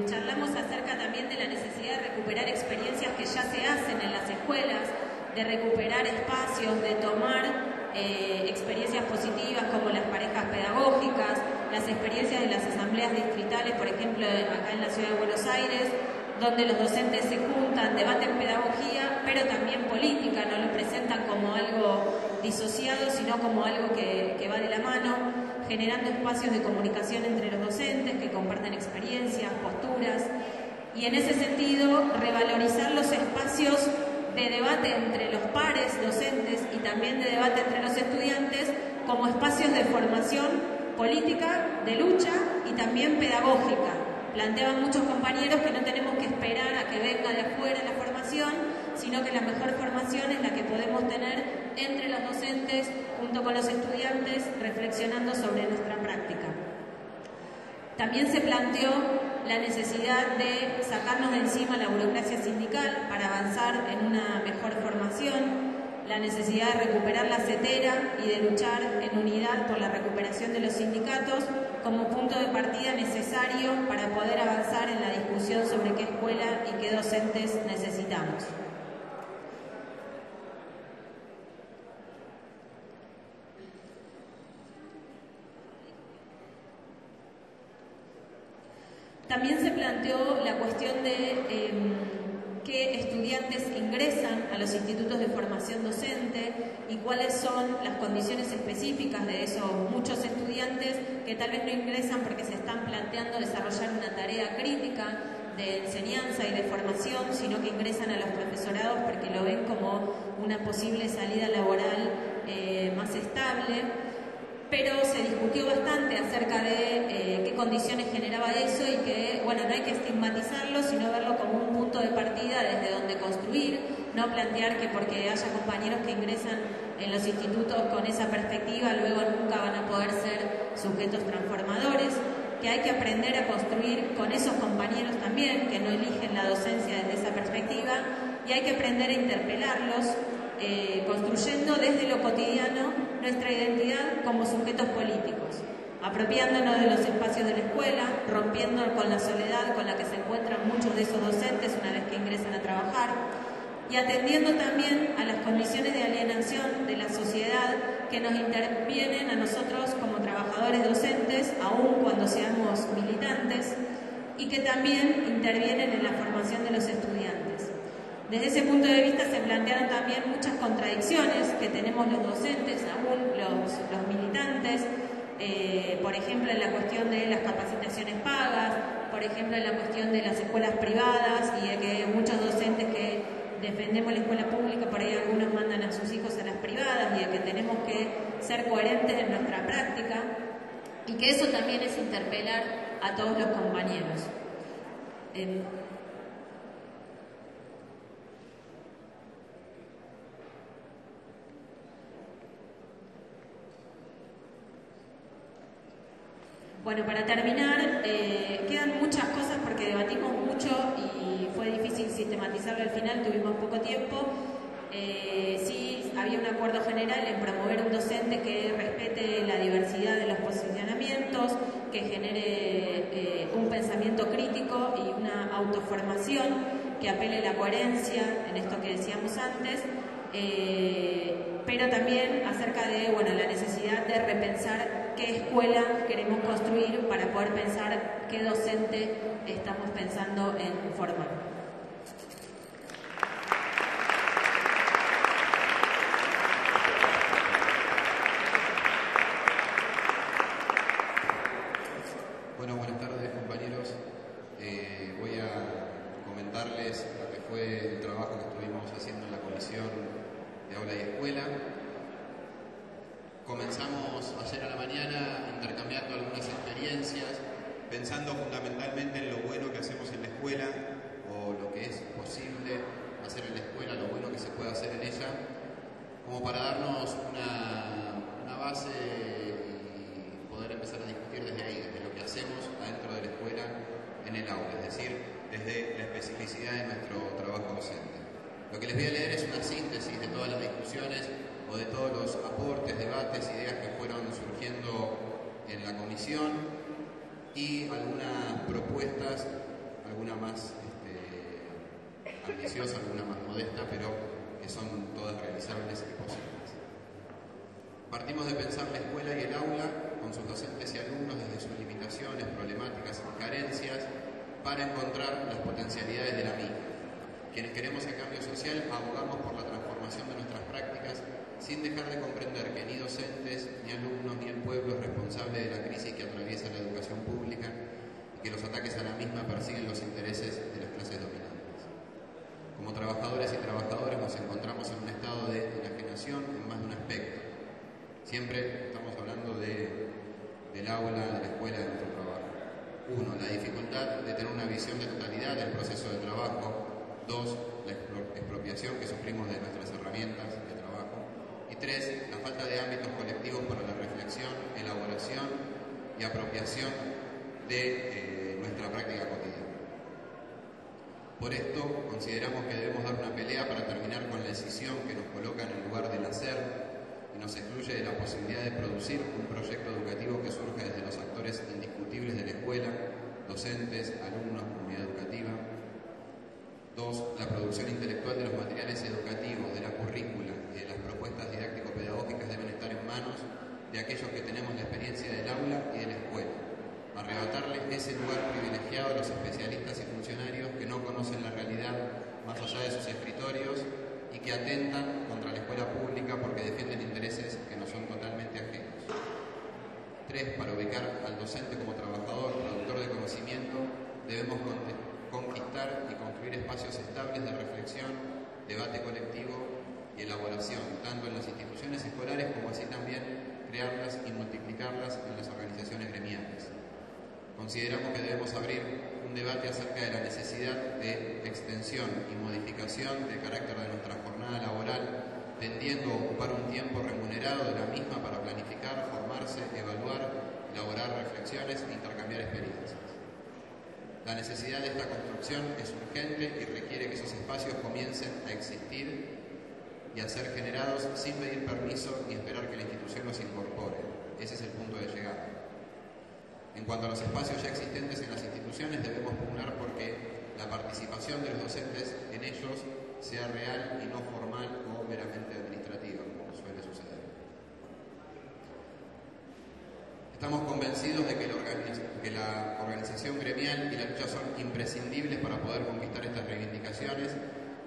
charlamos acerca también de la necesidad de recuperar experiencias que ya se hacen en las escuelas, de recuperar espacios, de tomar experiencias positivas como las parejas pedagógicas, las experiencias de las asambleas distritales, por ejemplo, acá en la Ciudad de Buenos Aires, donde los docentes se juntan, debaten pedagogía, pero también política, no lo presentan como algo disociado, sino como algo que va de la mano, generando espacios de comunicación entre los docentes que comparten experiencias, posturas, y en ese sentido revalorizar los espacios de debate entre los pares docentes y también de debate entre los estudiantes como espacios de formación política, de lucha y también pedagógica. Planteaban muchos compañeros que no tenemos que esperar a que venga de afuera la formación, sino que la mejor formación es la que podemos tener entre los docentes, junto con los estudiantes, reflexionando sobre nuestra práctica. También se planteó la necesidad de sacarnos de encima la burocracia sindical para avanzar en una mejor formación, la necesidad de recuperar la CETERA y de luchar en unidad por la recuperación de los sindicatos como punto de partida necesario para poder avanzar en la discusión sobre qué escuela y qué docentes necesitamos. También se planteó la cuestión de qué estudiantes ingresan a los institutos de formación docente y cuáles son las condiciones específicas de esos muchos estudiantes que tal vez no ingresan porque se están planteando desarrollar una tarea crítica de enseñanza y de formación, sino que ingresan a los profesorados porque lo ven como una posible salida laboral más estable. Pero se discutió bastante acerca de qué condiciones generaba eso y que, bueno, no hay que estigmatizarlo, sino verlo como un punto de partida desde donde construir, no plantear que porque haya compañeros que ingresan en los institutos con esa perspectiva, luego nunca van a poder ser sujetos transformadores, que hay que aprender a construir con esos compañeros también, que no eligen la docencia desde esa perspectiva, y hay que aprender a interpelarlos, construyendo desde lo cotidiano nuestra identidad como sujetos políticos, apropiándonos de los espacios de la escuela, rompiendo con la soledad con la que se encuentran muchos de esos docentes una vez que ingresan a trabajar, y atendiendo también a las condiciones de alienación de la sociedad que nos intervienen a nosotros como trabajadores docentes, aun cuando seamos militantes, y que también intervienen en la formación de los estudiantes. Desde ese punto de vista se plantearon también muchas contradicciones que tenemos los docentes, aún los militantes, por ejemplo en la cuestión de las capacitaciones pagas, por ejemplo en la cuestión de las escuelas privadas y de que muchos docentes que defendemos la escuela pública, por ahí algunos mandan a sus hijos a las privadas y de que tenemos que ser coherentes en nuestra práctica y que eso también es interpelar a todos los compañeros. Bueno, para terminar, quedan muchas cosas porque debatimos mucho y fue difícil sistematizarlo al final, tuvimos poco tiempo. Sí había un acuerdo general en promover un docente que respete la diversidad de los posicionamientos, que genere un pensamiento crítico y una autoformación, que apele a la coherencia en esto que decíamos antes, pero también acerca de la necesidad de repensar qué escuela queremos construir para poder pensar qué docente estamos pensando en formar. Bueno, buenas tardes compañeros. Voy a comentarles lo que fue el trabajo que estuvimos haciendo en la comisión de aula y escuela. Comenzamos ayer a la mañana intercambiando algunas experiencias, pensando fundamentalmente en lo bueno que hacemos en la escuela o lo que es posible hacer en la escuela, lo bueno que se puede hacer en ella, como para darnos una base y poder empezar a discutir desde ahí, desde lo que hacemos adentro de la escuela en el aula, es decir, desde la especificidad de nuestro trabajo docente. Lo que les voy a leer es una síntesis de todas las discusiones o de todos los aportes, debates, ideas que fueron surgiendo en la comisión y algunas propuestas, alguna más ambiciosa, alguna más modesta, pero que son todas realizables y posibles. Partimos de pensar la escuela y el aula con sus docentes y alumnos desde sus limitaciones, problemáticas y carencias para encontrar las potencialidades de la misma. Quienes queremos el cambio social abogamos por la transformación de nuestras prácticas sin dejar de comprender que ni docentes, ni alumnos, ni el pueblo es responsable de la crisis que atraviesa la educación pública y que los ataques a la misma persiguen los intereses de las clases dominantes. Como trabajadores y trabajadoras nos encontramos en un estado de enajenación en más de un aspecto. Siempre estamos hablando del aula, de la escuela, de nuestro trabajo. 1. La dificultad de tener una visión de totalidad del proceso de trabajo. 2, la expropiación que sufrimos de nuestras herramientas de trabajo. Y 3, la falta de ámbitos colectivos para la reflexión, elaboración y apropiación de nuestra práctica cotidiana. Por esto, consideramos que debemos dar una pelea para terminar con la escisión que nos coloca en el lugar del hacer y nos excluye de la posibilidad de producir un proyecto educativo que surja desde los actores indiscutibles de la escuela, docentes, alumnos, comunidad educativa. 2, la producción intelectual de los materiales educativos, de la currícula y de las propuestas didáctico-pedagógicas deben estar en manos de aquellos que tenemos la experiencia del aula y de la escuela. Arrebatarles ese lugar privilegiado a los especialistas y funcionarios que no conocen la realidad más allá de sus escritorios y que atentan contra la escuela pública porque defienden intereses que nos son totalmente ajenos. 3, para ubicar al docente como trabajador, productor de conocimiento, debemos conquistar y construir espacios estables de reflexión, debate colectivo y elaboración, tanto en las instituciones escolares como así también crearlas y multiplicarlas en las organizaciones gremiales. Consideramos que debemos abrir un debate acerca de la necesidad de extensión y modificación del carácter de nuestra jornada laboral, tendiendo a ocupar un tiempo remunerado de la misma para planificar, formarse, evaluar, elaborar reflexiones e intercambiar experiencias. La necesidad de esta construcción es urgente y requiere que esos espacios comiencen a existir y a ser generados sin pedir permiso ni esperar que la institución los incorpore. Ese es el punto de llegada. En cuanto a los espacios ya existentes en las instituciones, debemos pugnar porque la participación de los docentes en ellos sea real y no formal o meramente administrativa, como suele suceder. Estamos convencidos de que la organización gremial y la lucha son imprescindibles para poder conquistar estas reivindicaciones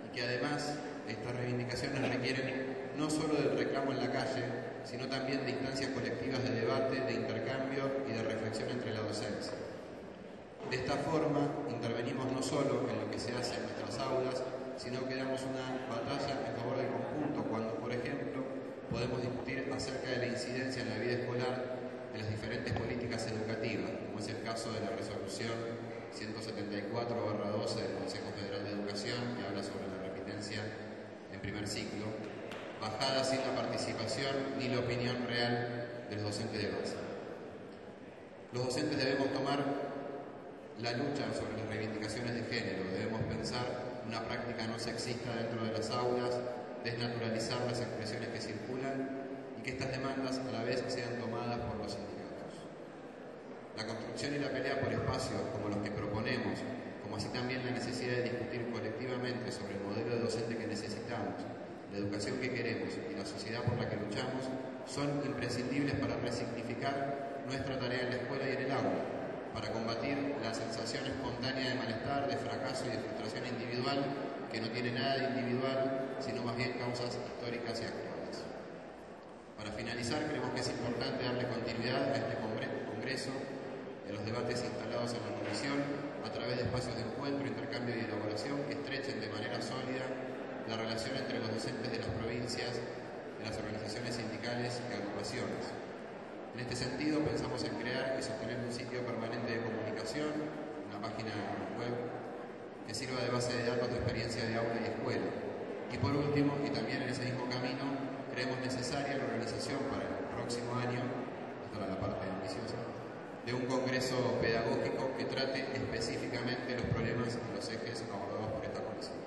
y que además estas reivindicaciones requieren no solo del reclamo en la calle, sino también de instancias colectivas de debate, de intercambio y de reflexión entre la docencia. De esta forma, intervenimos no solo en lo que se hace en nuestras aulas, sino que damos una batalla en favor del conjunto, cuando, por ejemplo, podemos discutir acerca de la incidencia en la vida escolar de las diferentes políticas educativas, como es el caso de la resolución 174/12 del Consejo Federal de Educación, que habla sobre la repitencia en primer ciclo, bajada sin la participación ni la opinión real de los docentes de base. Los docentes debemos tomar la lucha sobre las reivindicaciones de género, debemos pensar una práctica no sexista dentro de las aulas, desnaturalizar las expresiones que circulan y que estas demandas a la vez sean tomadas por los sindicatos. La construcción y la pelea por espacios como los que proponemos, como así también la necesidad de discutir colectivamente sobre el modelo de docente que necesitamos, la educación que queremos y la sociedad por la que luchamos, son imprescindibles para resignificar nuestra tarea en la escuela y en el aula, para combatir la sensación espontánea de malestar, de fracaso y de frustración individual, que no tiene nada de individual, sino más bien causas históricas y actuales. Para finalizar, creemos que es importante darle continuidad a este congreso y a los debates instalados en la comisión a través de espacios de encuentro, intercambio y elaboración que estrechen de manera sólida la relación entre los docentes de las provincias, de las organizaciones sindicales y agrupaciones. En este sentido, pensamos en crear y sostener un sitio permanente de comunicación, una página web que sirva de base de datos de experiencia de aula y escuela. Y por último, y también en ese mismo camino, creemos necesaria la organización para el próximo año, esta era la parte ambiciosa, de un congreso pedagógico que trate específicamente los problemas y los ejes abordados por esta comisión.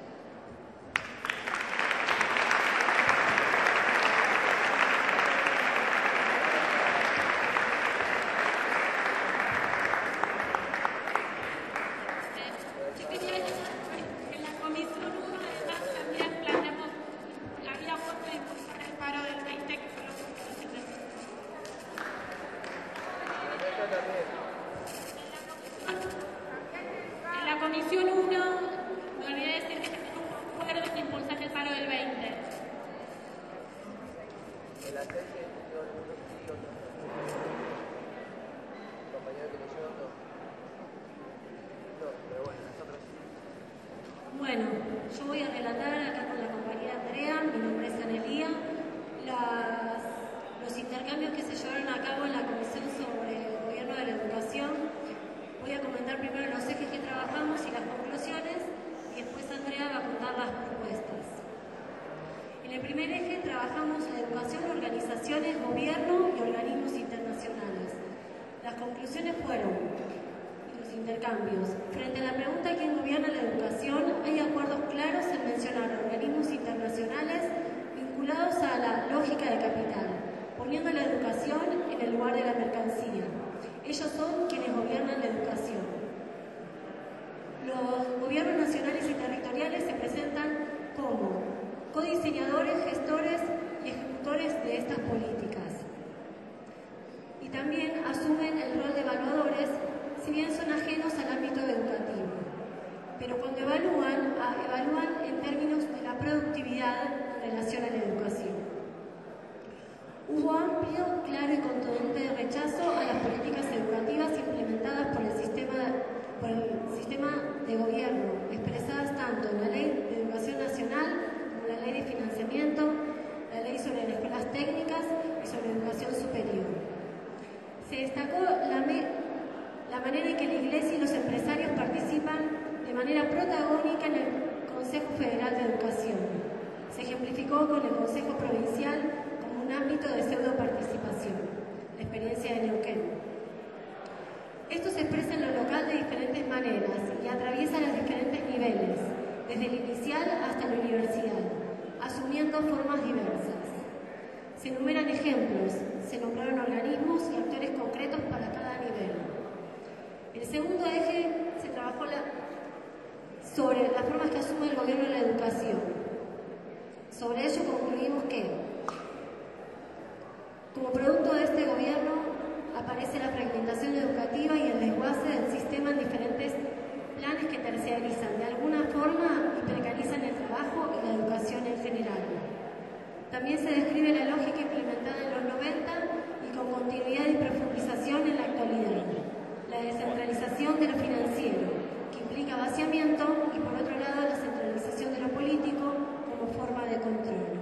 Bueno, yo voy a relatar acá con la compañera Andrea, mi nombre es Anelía, los intercambios que se llevaron a cabo en la Comisión sobre el Gobierno de la Educación. Voy a comentar primero los ejes que trabajamos y las conclusiones, y después Andrea va a intercambios. Frente a la pregunta ¿quién gobierna la educación?, hay acuerdos claros en mencionar organismos internacionales vinculados a la lógica de capital, poniendo la educación en el lugar de la mercancía. Ellos son quienes gobiernan la educación. Los gobiernos nacionales y territoriales se presentan como codiseñadores, gestores y ejecutores de estas políticas. Y también asumen el rol de evaluadores, si bien son ajenos al ámbito educativo. Pero cuando evalúan en términos de la productividad en relación a la educación. Hubo amplio, claro y contundente rechazo a las políticas educativas implementadas por el sistema de gobierno, expresadas tanto en la Ley de Educación Nacional como la Ley de Financiamiento, la Ley sobre las Escuelas Técnicas y sobre Educación Superior. Se destacó la manera en que la Iglesia y los empresarios participan de manera protagónica en el Consejo Federal de Educación. Se ejemplificó con el Consejo Provincial como un ámbito de pseudo-participación, la experiencia de Neuquén. Esto se expresa en lo local de diferentes maneras y atraviesa los diferentes niveles, desde el inicial hasta la universidad, asumiendo formas diversas. Se enumeran ejemplos, se nombraron organismos y actores concretos para cada nivel. El segundo eje se trabajó sobre las formas que asume el gobierno en la educación. Sobre ello concluimos que, como producto de este gobierno, aparece la fragmentación educativa y el desguace del sistema en diferentes planes que terciarizan, de alguna forma, y precarizan el trabajo y la educación en general. También se describe la lógica implementada en los 90 y con continuidad y profundización en la actualidad. La descentralización de lo financiero, que implica vaciamiento, y por otro lado la centralización de lo político como forma de control.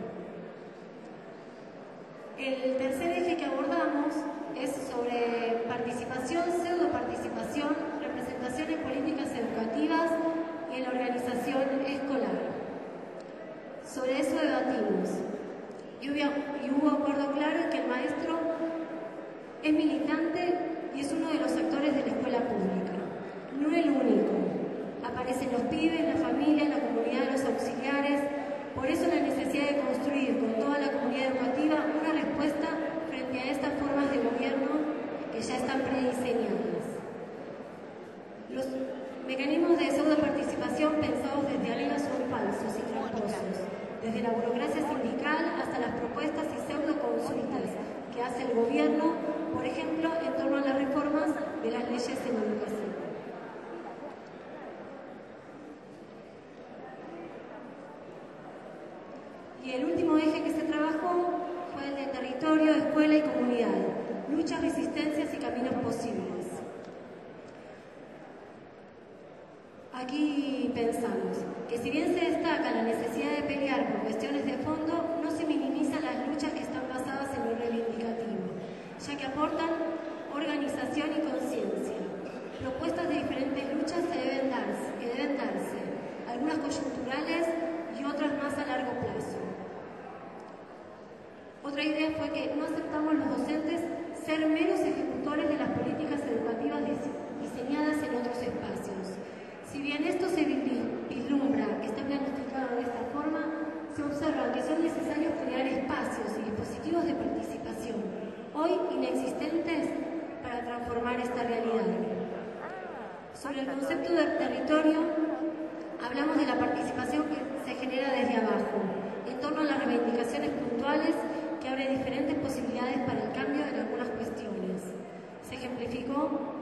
El tercer eje que abordamos es sobre participación, pseudoparticipación, representación en políticas educativas y en la organización escolar. Sobre eso debatimos y hubo acuerdo claro en que el maestro es militante y es uno de los actores de la escuela pública. No el único. Aparecen los pibes, la familia, la comunidad, los auxiliares. Por eso la necesidad de construir con toda la comunidad educativa una respuesta frente a estas formas de gobierno que ya están prediseñadas. Los mecanismos de pseudoparticipación pensados desde alias son falsos y tramposos, desde la burocracia sindical hasta las propuestas y pseudoconsultas que hace el gobierno, por ejemplo, en torno a las reformas de las leyes en educación. Y el último eje que se trabajó fue el de territorio, escuela y comunidad, luchas, resistencias y caminos posibles. Aquí pensamos que si bien se destaca la necesidad de pelear por cuestiones de fondo, no se minimizan las luchas que están basadas en lo reivindicativo, ya que aportan organización y conciencia. Propuestas de diferentes luchas que deben darse, algunas coyunturales y otras más a largo plazo. Otra idea fue que no aceptamos los docentes ser meros ejecutores de las políticas educativas diseñadas en otros espacios. Si bien esto se vislumbra que está planificado de esta forma, se observa que son necesarios crear espacios y dispositivos de participación, hoy inexistentes, para transformar esta realidad. Sobre el concepto de territorio, hablamos de la participación que se genera desde abajo, en torno a las reivindicaciones puntuales que abre diferentes posibilidades para el cambio en algunas cuestiones. Se ejemplificó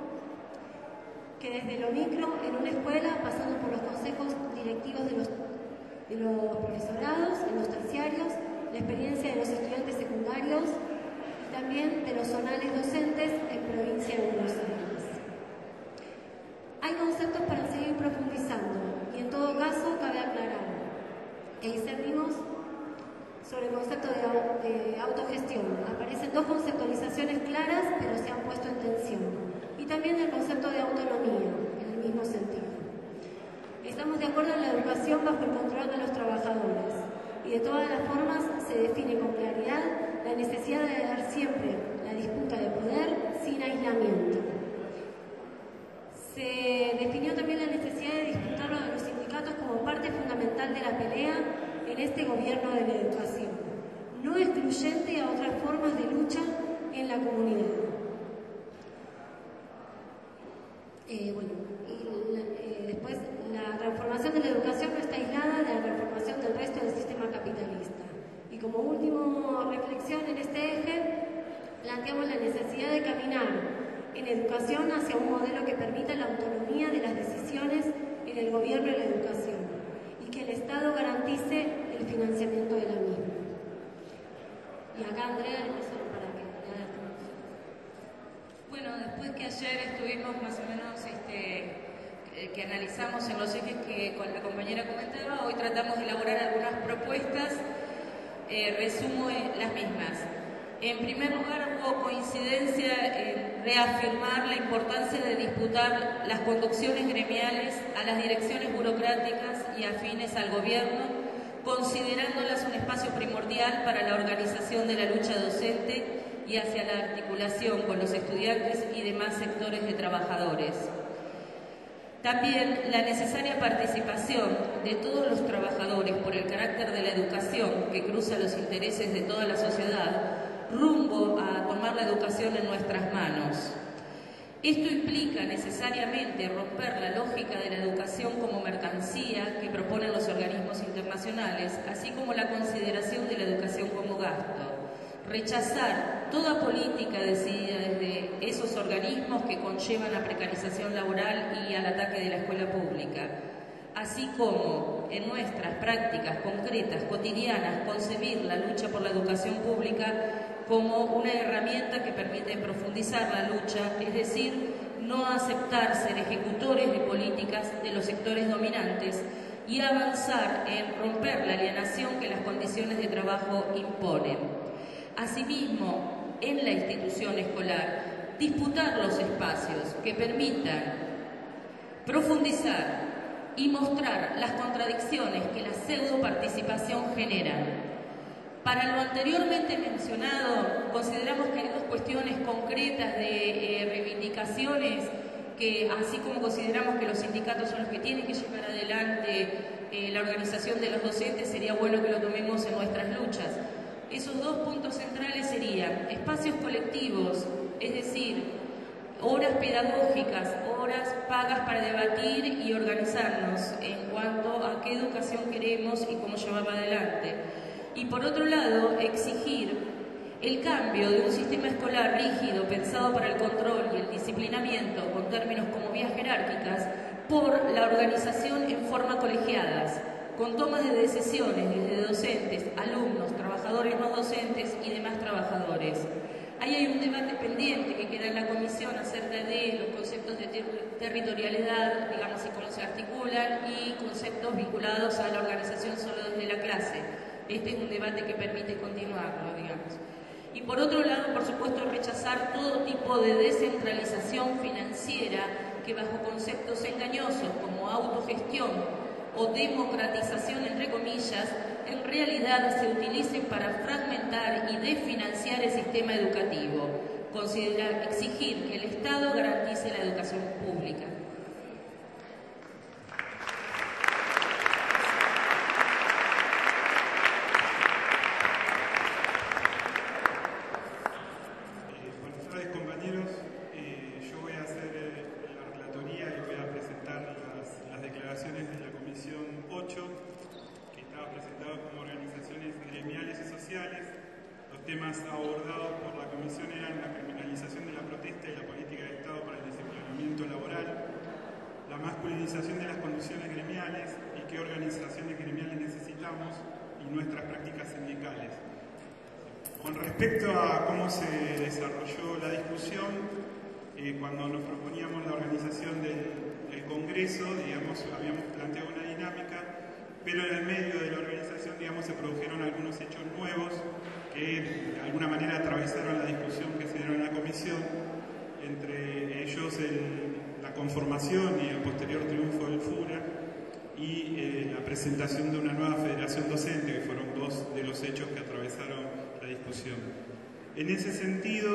que desde lo micro en una escuela, pasando por los consejos directivos de los profesorados, en los terciarios, la experiencia de los estudiantes secundarios y también de los zonales docentes en provincia de Buenos Aires. Hay conceptos para seguir profundizando y en todo caso cabe aclarar que discernimos sobre el concepto de autogestión. Aparecen dos conceptualizaciones claras, pero se han puesto en tensión. Y también el concepto de autonomía, en el mismo sentido. Estamos de acuerdo en la educación bajo el control de los trabajadores. Y de todas las formas se define con claridad la necesidad de dar siempre la disputa de poder sin aislamiento. Se definió también la necesidad de disputarlo a los sindicatos como parte fundamental de la pelea en este gobierno de la educación, no excluyente a otras formas de lucha en la comunidad. Después, la transformación de la educación no está aislada de la transformación del resto del sistema capitalista. Y como última reflexión en este eje, planteamos la necesidad de caminar en educación hacia un modelo que permita la autonomía de las decisiones en el gobierno de la educación y que el Estado garantice el financiamiento de la misma. Y acá, Andrea, le paso para que haga la conclusión. Bueno, después que ayer estuvimos más o menos que analizamos en los ejes que con la compañera comentaba, hoy tratamos de elaborar algunas propuestas, resumo las mismas. En primer lugar, hubo coincidencia en reafirmar la importancia de disputar las conducciones gremiales a las direcciones burocráticas y afines al gobierno, considerándolas un espacio primordial para la organización de la lucha docente y hacia la articulación con los estudiantes y demás sectores de trabajadores. También la necesaria participación de todos los trabajadores por el carácter de la educación que cruza los intereses de toda la sociedad rumbo a tomar la educación en nuestras manos. Esto implica necesariamente romper la lógica de la educación como mercancía que proponen los organismos internacionales, así como la consideración de la educación como gasto. Rechazar toda política decidida desde esos organismos que conllevan la precarización laboral y al ataque de la escuela pública, así como en nuestras prácticas concretas, cotidianas, concebir la lucha por la educación pública como una herramienta que permite profundizar la lucha, es decir, no aceptar ser ejecutores de políticas de los sectores dominantes y avanzar en romper la alienación que las condiciones de trabajo imponen. Asimismo, en la institución escolar, disputar los espacios que permitan profundizar y mostrar las contradicciones que la pseudo-participación genera. Para lo anteriormente mencionado, consideramos que hay dos cuestiones concretas de reivindicaciones que, así como consideramos que los sindicatos son los que tienen que llevar adelante la organización de los docentes, sería bueno que lo tomemos en nuestras luchas. Esos dos puntos centrales serían espacios colectivos, es decir, horas pedagógicas, horas pagas para debatir y organizarnos en cuanto a qué educación queremos y cómo llevarla adelante. Y por otro lado, exigir el cambio de un sistema escolar rígido pensado para el control y el disciplinamiento con términos como vías jerárquicas por la organización en forma colegiadas, con tomas de decisiones desde docentes, alumnos, trabajadores no docentes y demás trabajadores. Ahí hay un debate pendiente que queda en la comisión acerca de los conceptos de territorialidad, digamos, y cómo se articulan, y conceptos vinculados a la organización solo desde la clase. Este es un debate que permite continuarlo, digamos. Y por otro lado, por supuesto, rechazar todo tipo de descentralización financiera que bajo conceptos engañosos como autogestión o democratización, entre comillas, en realidad se utilicen para fragmentar y desfinanciar el sistema educativo. Exigir que el Estado garantice la educación pública. Buenas tardes, compañeros. Yo voy a hacer la relatoría y voy a presentar las declaraciones de la Comisión 8, que estaba presentado como organizaciones gremiales y sociales. Los temas abordados por la Comisión eran la criminalización de la protesta y la política de Estado para el disciplinamiento laboral, la masculinización de las condiciones gremiales y qué organizaciones gremiales necesitamos y nuestras prácticas sindicales. Con respecto a cómo se desarrolló la discusión, cuando nos proponíamos la organización del Congreso, digamos, habíamos planteado una dinámica, pero en el medio de la organización, digamos, se produjeron algunos hechos nuevos que de alguna manera atravesaron la discusión que se dio en la comisión, entre ellos la conformación y el posterior triunfo del FURA y la presentación de una nueva federación docente, que fueron dos de los hechos que atravesaron la discusión. En ese sentido,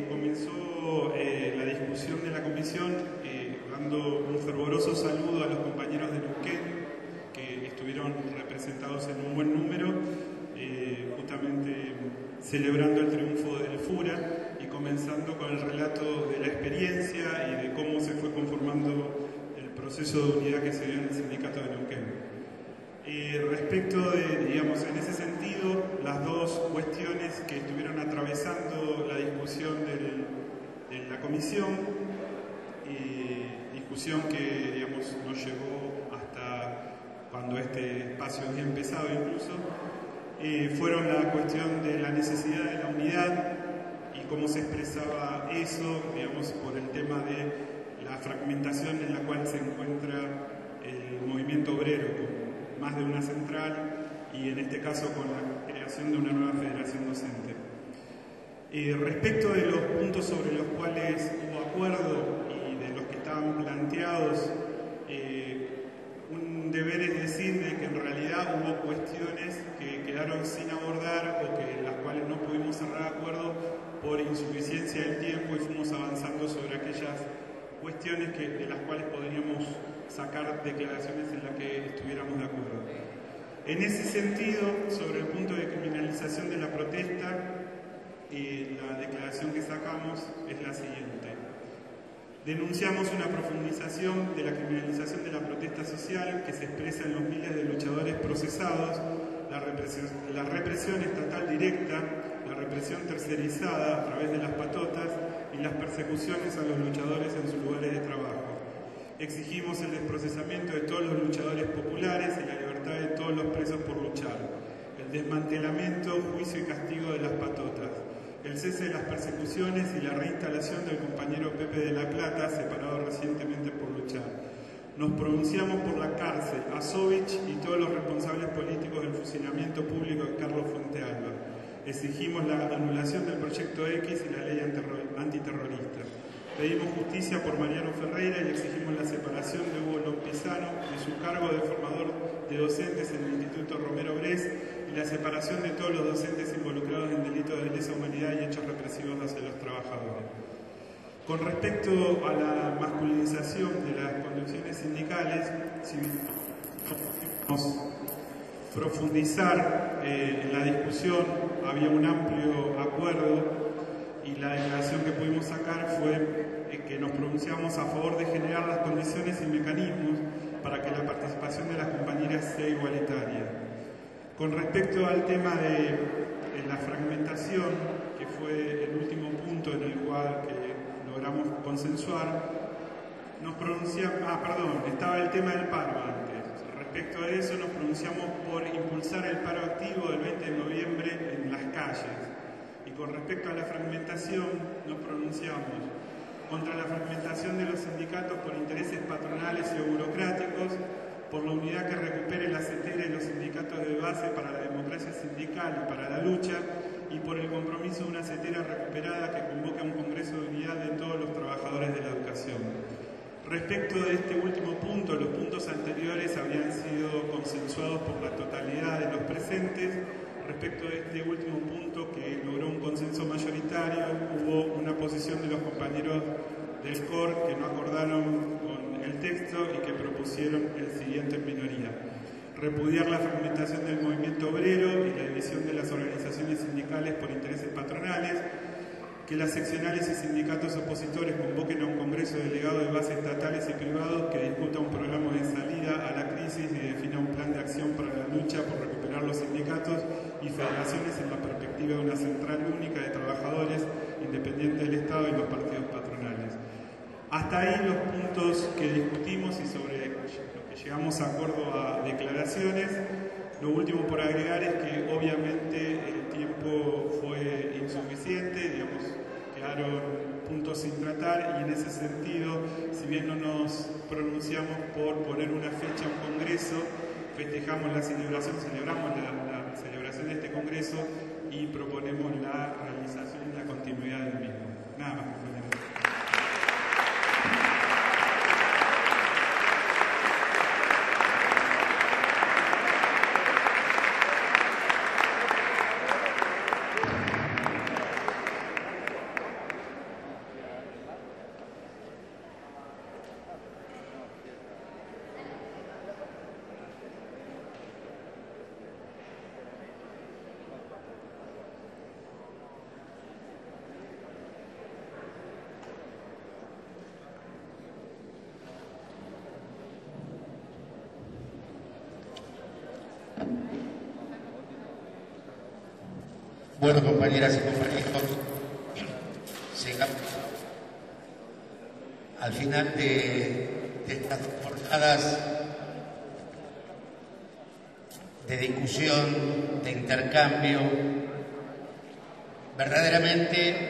comenzó la discusión de la comisión Mando un fervoroso saludo a los compañeros de Neuquén, que estuvieron representados en un buen número, justamente celebrando el triunfo del FURA y comenzando con el relato de la experiencia y de cómo se fue conformando el proceso de unidad que se dio en el sindicato de Neuquén. Respecto de, digamos, en ese sentido, las dos cuestiones que estuvieron atravesando la discusión de la comisión, discusión que, digamos, nos llevó hasta cuando este espacio había empezado incluso, fueron la cuestión de la necesidad de la unidad y cómo se expresaba eso, digamos, por el tema de la fragmentación en la cual se encuentra el movimiento obrero, con más de una central y en este caso con la creación de una nueva federación docente. Respecto de los puntos sobre los cuales hubo acuerdo y de los que estaban planteados, un deber es decir de que en realidad hubo cuestiones que quedaron sin abordar o que las cuales no pudimos cerrar acuerdo por insuficiencia del tiempo y fuimos avanzando sobre aquellas cuestiones de las cuales podríamos sacar declaraciones en las que estuviéramos de acuerdo. En ese sentido, sobre el punto de criminalización de la protesta, la declaración que sacamos es la siguiente. Denunciamos una profundización de la criminalización de la protesta social que se expresa en los miles de luchadores procesados, la represión estatal directa, la represión tercerizada a través de las patotas y las persecuciones a los luchadores en sus lugares de trabajo. Exigimos el desprocesamiento de todos los luchadores populares y la libertad de todos los presos por luchar, el desmantelamiento, juicio y castigo de las patotas, el cese de las persecuciones y la reinstalación del compañero Pepe de la Plata, separado recientemente por luchar. Nos pronunciamos por la cárcel a Sovich y todos los responsables políticos del fusilamiento público de Carlos Fuentealba. Exigimos la anulación del Proyecto X y la ley antiterrorista. Pedimos justicia por Mariano Ferreira y exigimos la separación de Hugo Lompizano de su cargo de formador de docentes en el Instituto Romero Brés y la separación de todos los docentes involucrados en delitos de lesa humanidad y hechos represivos hacia los trabajadores. Con respecto a la masculinización de las conducciones sindicales, si profundizar en la discusión, había un amplio acuerdo y la declaración que pudimos sacar fue que nos pronunciamos a favor de generar las condiciones y mecanismos para que la participación de las compañeras sea igualitaria. Con respecto al tema de la fragmentación, que fue el último punto en el cual logramos consensuar, nos pronunciamos, estaba el tema del paro antes. Respecto a eso nos pronunciamos por impulsar el paro activo del 20 de noviembre en las calles. Y con respecto a la fragmentación nos pronunciamos contra la fragmentación de los sindicatos por intereses patronales y burocráticos, por la unidad que recupere la CETERA y los sindicatos de base para la democracia sindical y para la lucha, y por el compromiso de una CETERA recuperada que convoque a un congreso de unidad de todos los trabajadores de la educación. Respecto de este último punto, los puntos anteriores habían sido consensuados por la totalidad de los presentes. Respecto de este último punto, que logró un consenso mayoritario, hubo una posición de los compañeros del COR que no acordaron con el texto y que propusieron el siguiente en minoría. Repudiar la fragmentación del movimiento obrero y la división de las organizaciones sindicales por intereses patronales, que las seccionales y sindicatos opositores convoquen a un congreso delegado de base estatales y privados que discuta un programa de salida a la crisis y defina un plan de acción para la lucha por recuperar los sindicatos y federaciones en la perspectiva de una central única de trabajadores independiente del Estado y los partidos patronales. Hasta ahí los puntos que discutimos y sobre los que llegamos a acuerdo a declaraciones. Lo último por agregar es que obviamente el tiempo fue insuficiente, digamos, quedaron puntos sin tratar y en ese sentido, si bien no nos pronunciamos por poner una fecha a un congreso, festejamos la celebración, celebramos la celebración de este congreso y proponemos la realización y la continuidad del mismo. Nada más, compañeros. Bueno, compañeras y compañeros, llegamos al final de estas dos jornadas de discusión, de intercambio, verdaderamente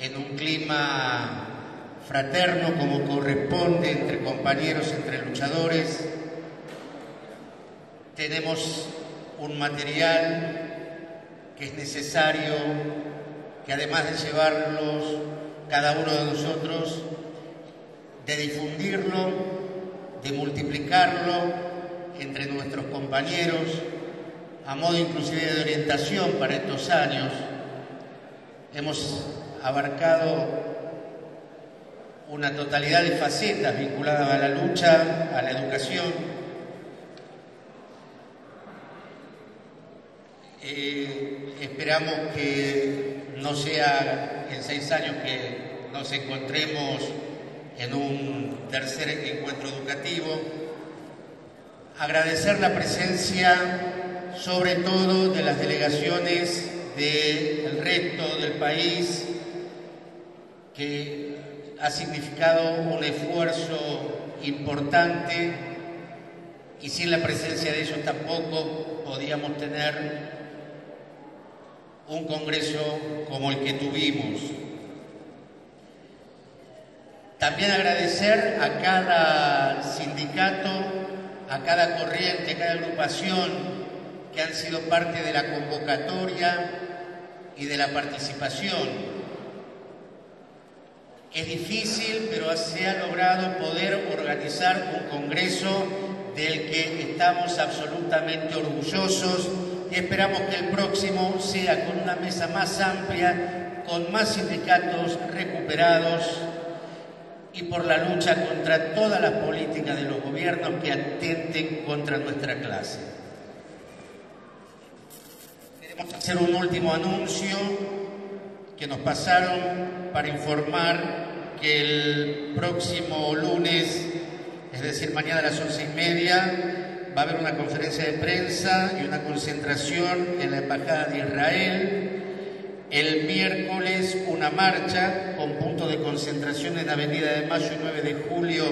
en un clima fraterno como corresponde entre compañeros, entre luchadores. Tenemos un material que es necesario, que además de llevarlos cada uno de nosotros, de difundirlo, de multiplicarlo entre nuestros compañeros, a modo inclusive de orientación para estos años. Hemos abarcado una totalidad de facetas vinculadas a la lucha, a la educación. Esperamos que no sea en 6 años que nos encontremos en un tercer encuentro educativo. Agradecer la presencia, sobre todo, de las delegaciones del resto del país, que ha significado un esfuerzo importante y sin la presencia de ellos tampoco podíamos tener un congreso como el que tuvimos. También agradecer a cada sindicato, a cada corriente, a cada agrupación que han sido parte de la convocatoria y de la participación. Es difícil, pero se ha logrado poder organizar un congreso del que estamos absolutamente orgullosos y esperamos que el próximo sea con una mesa más amplia, con más sindicatos recuperados y por la lucha contra todas las políticas de los gobiernos que atenten contra nuestra clase. Queremos hacer un último anuncio que nos pasaron para informar que el próximo lunes, es decir, mañana a las 11:30, va a haber una conferencia de prensa y una concentración en la Embajada de Israel. El miércoles una marcha con punto de concentración en Avenida de Mayo y 9 de Julio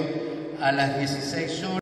a las 16 horas.